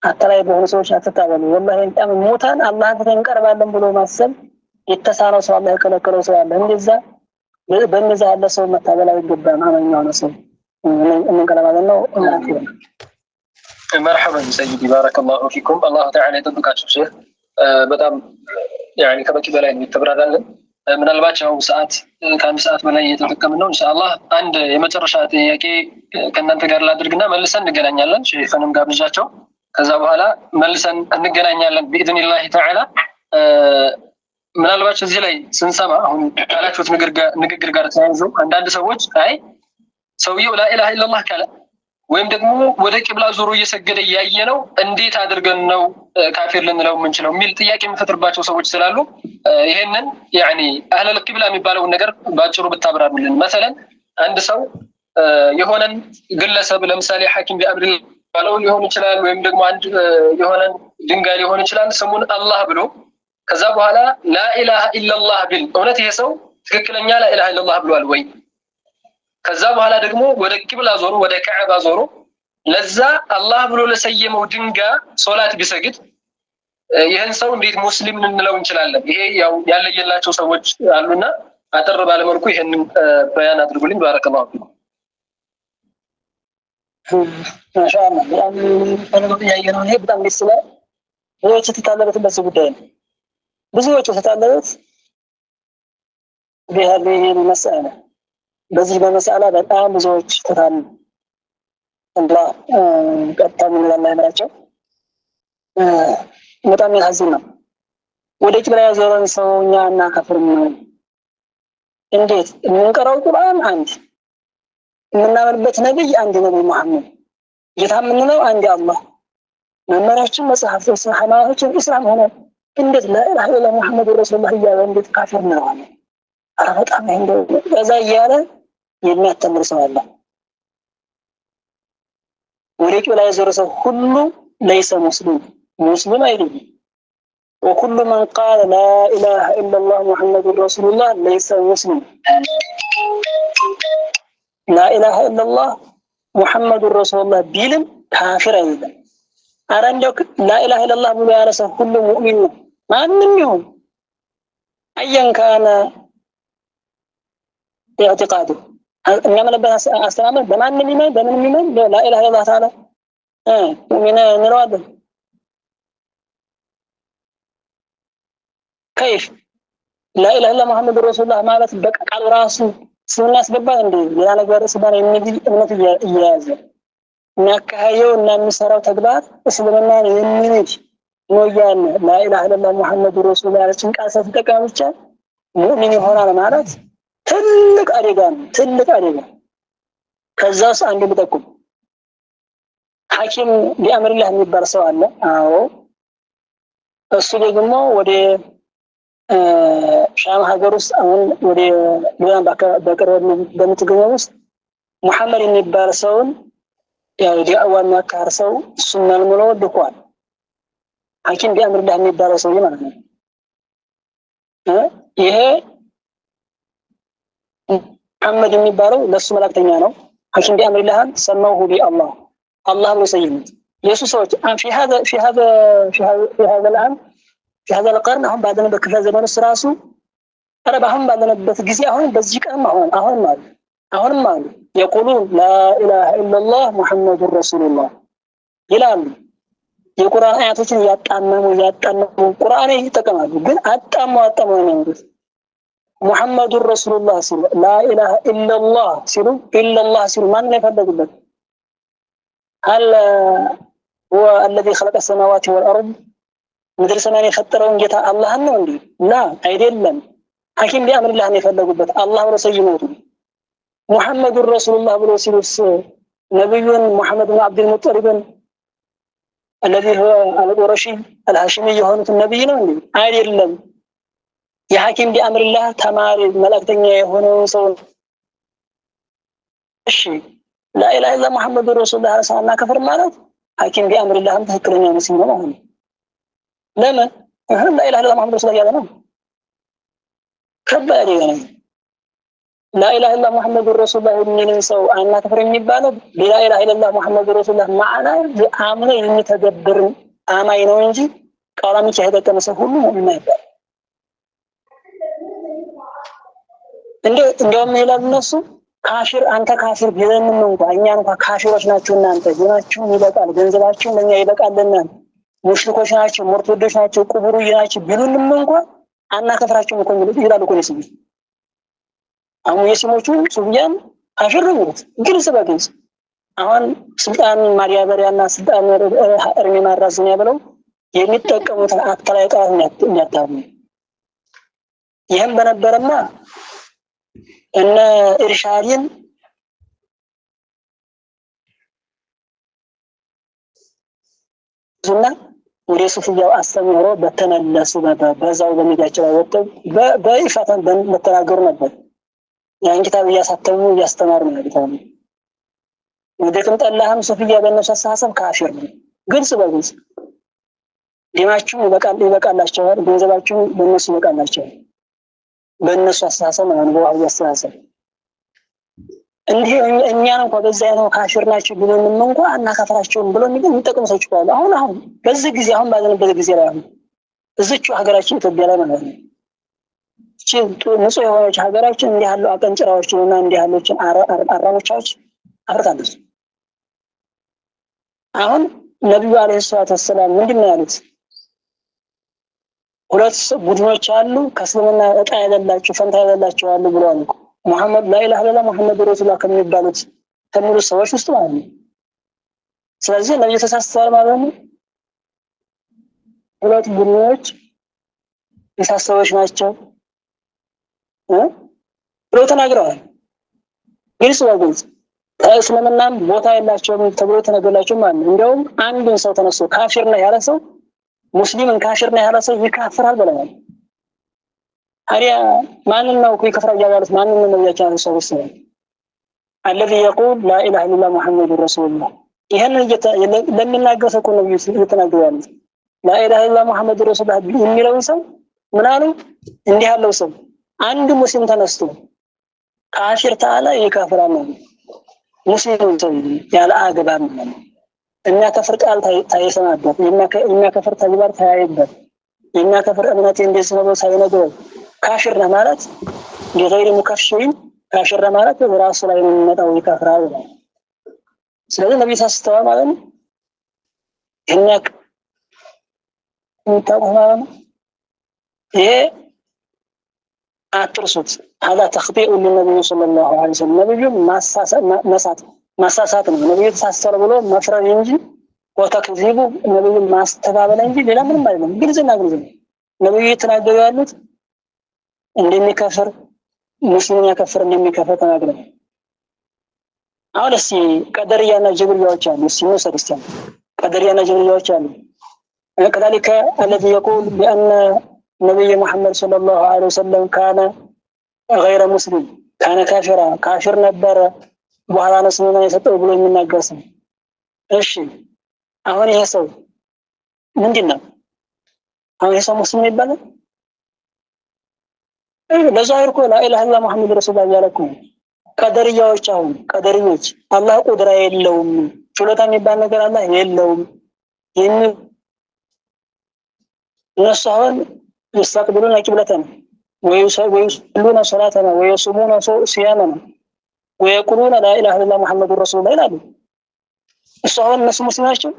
አተላይ በሆኑ ሰዎች አተታበሉ ወላሂ እንጣም ሞታን አላህ ተንቀርባለን ብሎ ማሰብ የተሳነው ሰው አላህ የከለከለው ሰው አለ እንደዛ በእነዛ ያለ ሰው መታበል አይገባም አማኛው ነው ሰው እንቀርባለን ነው مرحبا سيدي بارك الله فيكم الله تعالى يطبقاችሁ ሼህ በጣም يعني ከበቂ በላይ ነው ተብራራለን ምናልባት ያው ሰዓት ከአንድ ሰዓት በላይ እየተጠቀምን ነው ኢንሻአላህ አንድ የመጨረሻ ጥያቄ ከእናንተ ጋር ላድርግና መልሰን እንገናኛለን ሼህንም ጋብዣቸው ከዛ በኋላ መልሰን እንገናኛለን باذنillah تعالى ምናልባት እዚህ ላይ ስንሰማ አሁን ካላችሁት ንግግር ጋር ተያይዞ አንዳንድ ሰዎች አይ ሰውየው لا اله الا الله ካለ ወይም ደግሞ ወደ ቂብላ ዞሮ እየሰገደ ያየነው እንዴት አድርገን ነው ካፊር ልንለው የምንችለው ሚል ጥያቄ የሚፈጥርባቸው ሰዎች ስላሉ ይሄንን يعني اهل القبلة የሚባለው ነገር ባጭሩ ብታብራሩልን مثلا አንድ ሰው የሆነን ግለሰብ ለምሳሌ ሐኪም ቢአምር ባለው ሊሆን ይችላል ወይም ደግሞ አንድ የሆነን ድንጋይ ሊሆን ይችላል ስሙን አላህ ብሎ ከዛ በኋላ لا اله الا الله ቢል እውነት ይሄ ሰው ትክክለኛ لا اله الا الله ብሏል ወይ ከዛ በኋላ ደግሞ ወደ ቂብላ ዞሮ ወደ ካዕባ ዞሮ ለዛ አላህ ብሎ ለሰየመው ድንጋ ሶላት ቢሰግድ ይሄን ሰው እንዴት ሙስሊም ልንለው እንችላለን ይሄ ያው ያለየላቸው ሰዎች አሉና አጠር ባለ መልኩ ይሄን በያን አድርጉልኝ ባረከላሁ ማሻአላህ ያው ያየነው ይሄ በጣም ደስ ይላል ብዙዎች ተታለሉት በዚህ ጉዳይ ነው ብዙዎች ተታለሉት بهذه المسألة በዚህ በመሳላ በጣም ብዙዎች ተታሉ አላህ ቀጣም ለማይ ናቸው በጣም ያዝና ወደ ቂብላ ያዞረን ሰውኛ እና ከፍርም ነው እንዴት እንቀራው ቁርአን አንድ የምናምንበት ነብይ አንድ ነብይ መሐመድ የታመነው አንድ አላህ መመሪያችን መጽሐፍቶች ሃይማኖቶችን እስላም ሆነ እንዴት ለኢላህ ኢላ ሙሐመድ ረሱላህ ያለ እንዴት ካፊር ነው አለ አረጣም እንደው በዛ ያለ የሚያስተምር ሰው አለ ወደ ቂብላ ያዞረ ሰው ሁሉ ليس مسلم አይደለም وكل من قال لا اله الا الله محمد رسول الله ليس مسلم لا اله الا الله محمد رسول الله ቢልም ካፊር አይደለም አረንደው لا اله الا الله ብሎ ያለ ሰው ሁሉ ሙእሚን ነው ማንንም ይሁን አየን ካነ اعتقاده እንያምንበት አስተማመን በማንንም ይመን በምንም ይመን لا اله الا الله تعالى ሙእሚን እንለዋለን كيف لا اله الا محمد رسول الله ማለት በቃል ራሱ ስምና ያስገባል እንዴ ሌላ ነገር ስባን የሚል እምነት እያያዘ እናካየው እና የሚሰራው ተግባር እስልምና የሚል ነው ያለ لا اله الا الله محمد رسول الله አለችን ቃል ተጠቃሚ ብቻ ሙእሚን ይሆናል ማለት ትልቅ አደጋ ነው ትልቅ አደጋ ከዛስ አንዱ ልጠቁም ሐኪም ቢአምርላህ የሚባል ሰው አለ አዎ እሱ ደግሞ ወደ ሻም ሀገር ውስጥ አሁን ወደ ሊባኖስ በቅርብ በምትገኘው ውስጥ መሐመድ የሚባል ሰውን ያው ዲአዋ የሚያካር ሰው እሱን መልምሎ ልኳል ሐኪም ቢአምርላህ የሚባል ሰው ማለት ነው ይሄ محمد የሚባለው ለሱ መላእክተኛ ነው ሐኪም ቢአምርላህ ሰማሁ ቢአላህ الله مسيمت يسوع في هذا القرن هم بعدنا بكذا زمان السراسو أنا بهم بعدنا بتجزي أهون بزيك أهون ما يقولون لا إله إلا الله محمد رسول الله يلام القرآن آياتهم يتأمم القرآن يتكلم بين أتأمم محمد رسول الله سير لا إله إلا الله سير إلا الله سير ما نفرد بك هل هو الذي خلق السماوات والأرض مدرس ماني خطرون جتا الله انه عندي لا አይደለም ሐኪም ቢአምር الله يفلغበት الله ورسوله محمد رسول الله ብሎ ሲሉስ ነብዩን محمد بن عبد المطلب الذي هو القرشي الهاشمي የሆኑት ነብይ ነው እንዴ አይደለም የሐኪም ቢአምር الله ተማሪ መላእክተኛ የሆነው ሰው እሺ لا اله الا محمد رسول الله صلى الله عليه وسلم كفر ማለት ሐኪም ቢአምር الله ትክክለኛ ሙስሊም ነው ማለት ለምን لا اله الا الله محمد رسول الله ነው ከባድ ነው لا اله الا الله محمد رسول الله የሚልን ሰው አናከፍር የሚባለው لا اله الا الله محمد رسول الله ማዕና አምኖ የሚተገብር አማኝ ነው እንጂ ቃላም ይሄደከነ ሰው ሁሉ ሙእሚን አይባል እንደውም ይላል እነሱ ካፊር አንተ ካፊር ቢለንም እንኳን እኛ እንኳን ካፊሮች ናችሁ እናንተ ዲናችሁ ይበቃል ገንዘባችሁ ለኛ ይበቃልና ሙሽሪኮች ናችሁ ሙርተዶች ናችሁ ቁብሩ ይናችሁ ቢሉንም እንኳን አናከፍራችሁም እኮ ይላሉ እኮ ነው አሁን የስሞቹ ሱብያን ካፊር ነው ግልጽ በግልጽ አሁን ስልጣን ማሪያበሪያና ስልጣን እርሜ ማራዝኛ ብለው የሚጠቀሙት አጥላይ ቃል የሚያታሙ ይሄን በነበረማ እነ ኢርሻዲን ዙና ወደ ሱፊያው አስተምሮ በተመለሱ በዛው በሚዲያቸው ወጥተው በይፋታን በመተናገሩ ነበር ያን ኪታብ ያሳተሙ ያስተማሩ ነበር ወደከም ጠላህም ሱፊያ በእነሱ አስተሳሰብ ካፊር ነው ግልጽ በግልጽ ዲማችሁ ይበቃላችሁ ገንዘባችሁ በእነሱ ይበቃላችሁ በእነሱ አስተሳሰብ ነው በዋህይ አስተሳሰብ እንዴ እኛን እንኳን በዛ ነው ካፊር ናችሁ ብለንም እንኳን አናካፍራቸውም ብሎ የሚጠቅሙ ሰዎች አሉ አሁን በዚህ ጊዜ አሁን ባለንበት ጊዜ ላይ እዚቹ ሀገራችን ኢትዮጵያ ላይ ማለት ነው ንጹህ የሆነች ሀገራችን እንዲህ ያለው አቀንጭራዎችና እንዲህ ያሉትን አራሞቻዎች አፍርታለች አሁን ነብዩ አለይሂ ሰላቱ ወሰለም ምንድነው ያሉት ሁለት ቡድኖች አሉ ከስልምና እጣ ያለላቸው ፈንታ ያለላቸው አሉ ብለዋል መሐመድ لا اله الا الله محمد رسول الله ከሚባሉት ከሙሉ ሰዎች ውስጥ ማለት ነው ስለዚህ ነብዩ ተሳስተዋል ማለት ነው ሁለት ቡድኖች ተሳስተዋች ናቸው ብለው ተናግረዋል ግልጽ በግልጽ እስልምናም ቦታ ያላቸውም ተብሎ ተነገላቸው ማለት ነው እንደውም አንድን ሰው ተነስቶ ካፊር ነው ያለ ሰው ሙስሊምን ካፊር ነው ያለ ሰው ይካፈራል ብለዋል አሪያ ማንን ነው ይከፍራል ያሉት ማንን ነው ያቻለው ሰው ነው الذي يقول لا اله الا الله محمد رسول الله ይሄን ለሚናገር ሰው ነው እየተናገራሉ لا اله الا الله محمد رسول الله የሚለውን ሰው ምናሉ እንዲህ ያለው ሰው አንድ ሙስሊም ተነስቶ ካፊር ታላ ይካፈራል ነው ሙስሊም ሰው ያለ አገባም ነው የሚያከፍር ቃል ታይሰናበት የሚያከፍር ተግባር ታያይበት የሚያከፍር እምነት እንደዚህ ነው ሳይነገር ካፊር ነው ማለት የغير مكفرين ካፊር ነው ማለት በራሱ ላይ ነው የሚመጣው ይካፈራል ስለዚህ ነብዩ ተስተዋል ማለት ነው እኛክ እንታውቃለን ይሄ አትርሱት هذا تخطئ للنبي صلى الله عليه وسلم ነብዩ ማሳሳት ነው ነብዩ ተሳስተዋል ብሎ መፍረድ እንጂ ወተክዚቡ ነብዩ ማስተባበል እንጂ ሌላ ምንም አይደለም ግልጽና ግልጽ ነብዩ ተናገሩ ያሉት እንደሚከፍር ሙስሊም ያከፍር እንደሚከፍር ተናግረው አሁን እስኪ ቀደርያና ጅብሪያዎች አሉ እስኪ ወሰድስተን ቀደርያና ጅብሪያዎች አሉ كذلك الذي يقول بأن نبي محمد صلى الله عليه وسلم كان غير مسلم كان كافر ነበር በኋላ ነው ስሙን የሰጠው ብሎ የሚናገር ሰው እሺ አሁን ይሄ ሰው ምንድነው አሁን ይሄ ሰው ሙስሊም ይባላል ለዛይር እኮ لا اله الا الله محمد رسول الله ያለኩ ቀደርያዎች አሁን ቀደርዮች አላህ ቁድራ የለውም ችሎታ የሚባል ነገር አላህ የለውም ነሳውን ይስተቅብሉና ቂብለተን ወይሰሉና ሶላተና ወይሱሙና ሲያመና ويقولون لا اله الا الله محمد رسول الله ይላሉ እሷውን እነሱ ሙስሊም ናቸው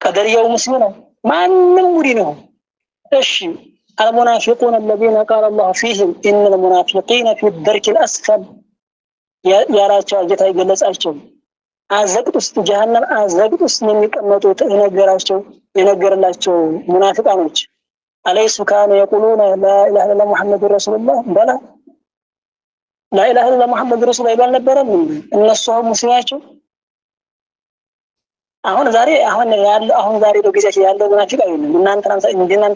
ቀደርያው ሙስሊም ነው ማንንም ሙዲ ነው እሺ المنافقون الذين قال الله فيهم ان المنافقين في الدرك الاسفل ያራቸው ጌታ ይገለጻቸው አዘቅት ውስጥ ጀሃነም አዘቅት ውስጥ የሚቀመጡት የነገራቸው ሙናፊቃኖች አለይሱ ካኑ يقولون لا اله الا الله محمد رسول الله بلا لا اله الا الله محمد رسول الله አልነበረም እነሱ ሙስሊማቸው አሁን ዛሬ በጊዜያቸው ያለው ሙናፊቅ አይደለም እናንተ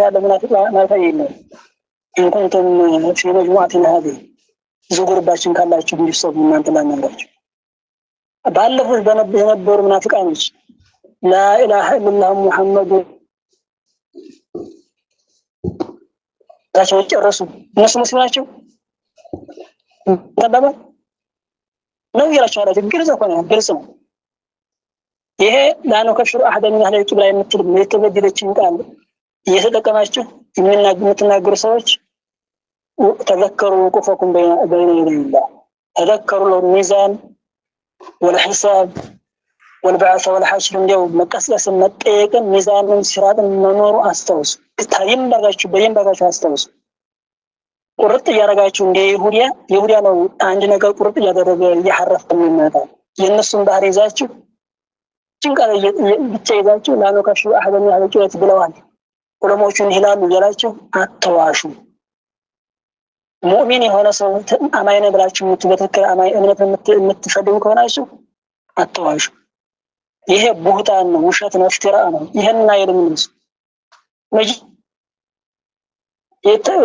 ያለው ሙናፊቅ ማለት አይደለም እንኳን في مجموعة هذه ዝጉርባችን ካላችሁ እንዲሰቡ እናንተ ላናግራችሁ ባለፈው በነበሩ ሙናፊቃኖች لا اله الا الله محمد ራሳቸው ጨረሱ እነሱ ሙስሊም ናቸው ተባባ ነው ይላቸው አላቸው ግልጽ ነው ግልጽ ነው ይሄ ላኑ ከሽሩ አህደን ያህል ቂብላ የምትል የተበደለችን ቃል እየተጠቀማችሁ የምትናገሩ ሰዎች ተذكروا وقوفكم بين يدي الله تذكروا الميزان والحساب والبعث والحشر اليوم مقصص መጠየቅን ሚዛንን ሲራጥን መኖሩ አስተውሱ ታይም ባጋችሁ በየም ባጋችሁ አስተውሱ ቁርጥ ያረጋችሁ እንደ ይሁዲያ ነው አንድ ነገር ቁርጥ ያደረገ ያሐረፈ የሚመጣው የነሱን ባህሪ ይዛችሁ ጭንቃለ ብቻ ይዛችሁ ላኑ ከሽሩ አህደን ያህል ቂብላ ብለዋል ዑለሞቹን ይላሉ ያላችሁ አተዋሹ ሙእሚን የሆነ ሰው አማኝ ነው ብላችሁ በትክክል አማኝ እምነት የምትፈልጉ ከሆናችሁ አትዋሹ ይሄ ቡህታን ነው ውሸት ነው ፍትራ ነው ይሄንን አይልም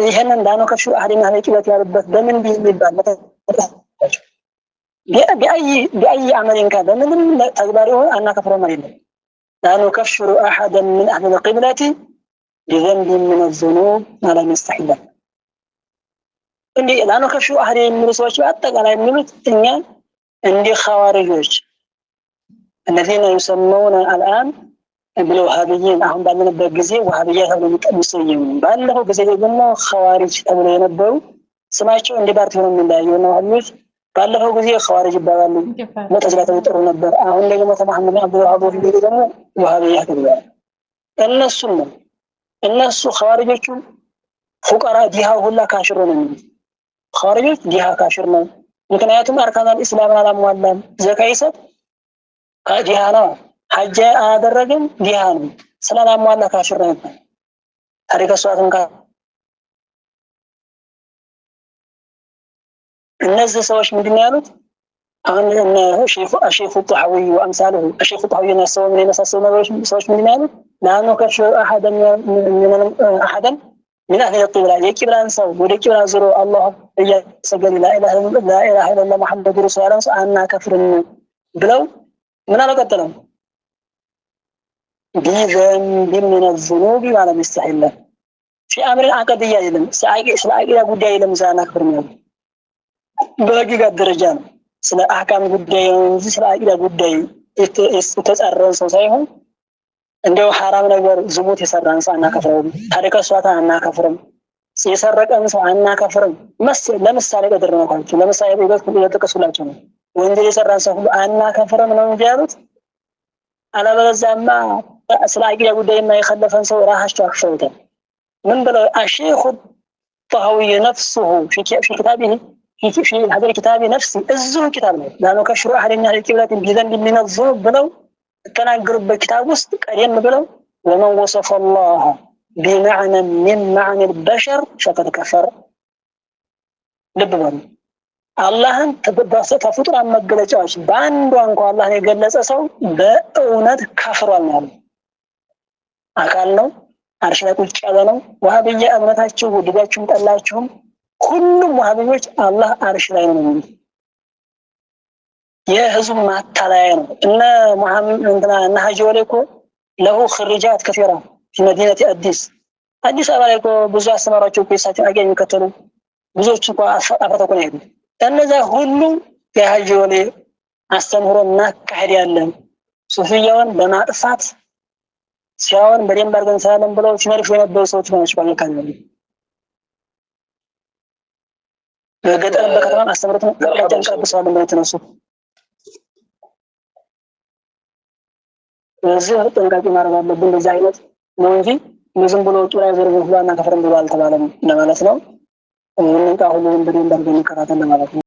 ይሄንን ላኑ ከሽሩ አህደን ያህል ቂብላ ያለበት በምን ቢባል بأي عمل كان من تغباره أنا كفر مريض لا نكفر أحدا من أهل القبلة بذنب من الذنوب ما لا يستحيل عندي لا نكفر أحدا من الرسول أتقى لا يملك الدنيا عندي خوارج الذين يسمون الآن بالوهابيين أهم بعدنا بجزء وهابية هم المسلمين بعده جزء منه خوارج أبو ينبو سمعتوا عندي بارتهم من الله يونس ባለፈው ጊዜ ኸዋሪጅ ይባላሉ መተዝላ ተወጥሮ ነበር አሁን ደግሞ ተማህመድ አብዱል አቡድ ደግሞ ወሃቢያ ተብሏል እነሱ ኸዋሪጆቹ ፉቀራ ዲሃ ሁላ ካሽር ነው ኸዋሪጆች ዲሃ ካሽር ነው ምክንያቱም አርካናል እስላም አላሟላም ዘካ ይሰጥ ዲሃ ነው ሐጅ አደረገም ዲሃ ነው ስላላሟላ ካሽር ነው ታሪክ ሷትን እነዚህ ሰዎች ምንድነው ያሉት አሁን ሼኹ ጣሐዊ ወአምሳለሁ ሼኹ ጣሐዊ ነው من የመሳሰሉ ሰዎች ምንድነው ያሉት ላኑ ከሽሩ አሐደን من أهل القبلة የቂብላን ሰው ወደ ቂብላ ዞሮ አላህ እያሰገደ لا إله إلا الله محمد رسول الله አና ከፍርን ብለው ምን አለቀጠለው بذنب من الذنوب ما لا يستحيل في أمر عقدي يلم سلاقي ጉዳይ የለም ዛና ከፍርን በጊጋ ደረጃ ነው ስለ አህካም ጉዳይ እንጂ ስለ አቂዳ ጉዳይ የተጻረረ ሰው ሳይሆን እንደው حرام ነገር ዝሙት የሰራን ሰው አናከፍረም ታሪክ ሷታ አናከፍረም የሰረቀን ሰው አናከፍረም ለምሳሌ ቀድር ነው ካንቺ ለምሳሌ በበት ሁሉ የተቀሱላቸው ነው ወንጀል የሰራን ሰው ሁሉ አናከፍረም ነው እንጂ ያሉት አለበለዚያማ ስለ አቂዳ ጉዳይ የማይخلፈን ሰው ራሳቸው አክፈውታል ምን ብለው الشيخ الطهوي نفسه في كتابه في هذا الكتاب نفسه الزو كتاب لا نكشر أحد من الكبلات بذنب من الذنوب بلو تناقر بالكتاب وسط قريم بلو ومن وصف الله بمعنى من معنى البشر فقد كفر لببان الله تفطر عن مقلجاش باندو انكو الله يقلس سو بأونات كفر والنال أقالنا عرشنا كل شعبنا وهابية أبنتاتشو ودباتشو متألاتشو ሁሉም ወሃቢዎች አላህ አርሽ ላይ ነው የህዝብ ማታለያ ነው እነ መሐመድ እንትና ሐጂ ወለኮ له خريجات كثيرة في مدينة አዲስ አበባ ላይ ብዙ አስተማሪዎች ፔሳቸው አገኝ ከተሉ ብዙዎች እንኳን አፈተው ነው ያሉት እነዛ ሁሉ የሐጂ ወለ አስተምሮና ካሄድ ያለን ሱፊያውን በማጥፋት ሲያውን በደንብ አድርገን ሰላም ብለው ሲመርፉ የነበሩ ሰዎች ናቸው ባለካኝ ገጠር በከተማ አስተምሮት ነው ያጫን ቀብሰዋል ማለት ነው እዚህ ጥንቃቄ ማድረግ አለብን እንደዚህ አይነት ነው እንጂ ዝም ብሎ ጡራ ዘርብ ሁላና ከፈረም ብሎ አልተባለም ለማለት ነው እንንቃ ሁሉም በደንብ አድርገን እንከታተል ለማለት ነው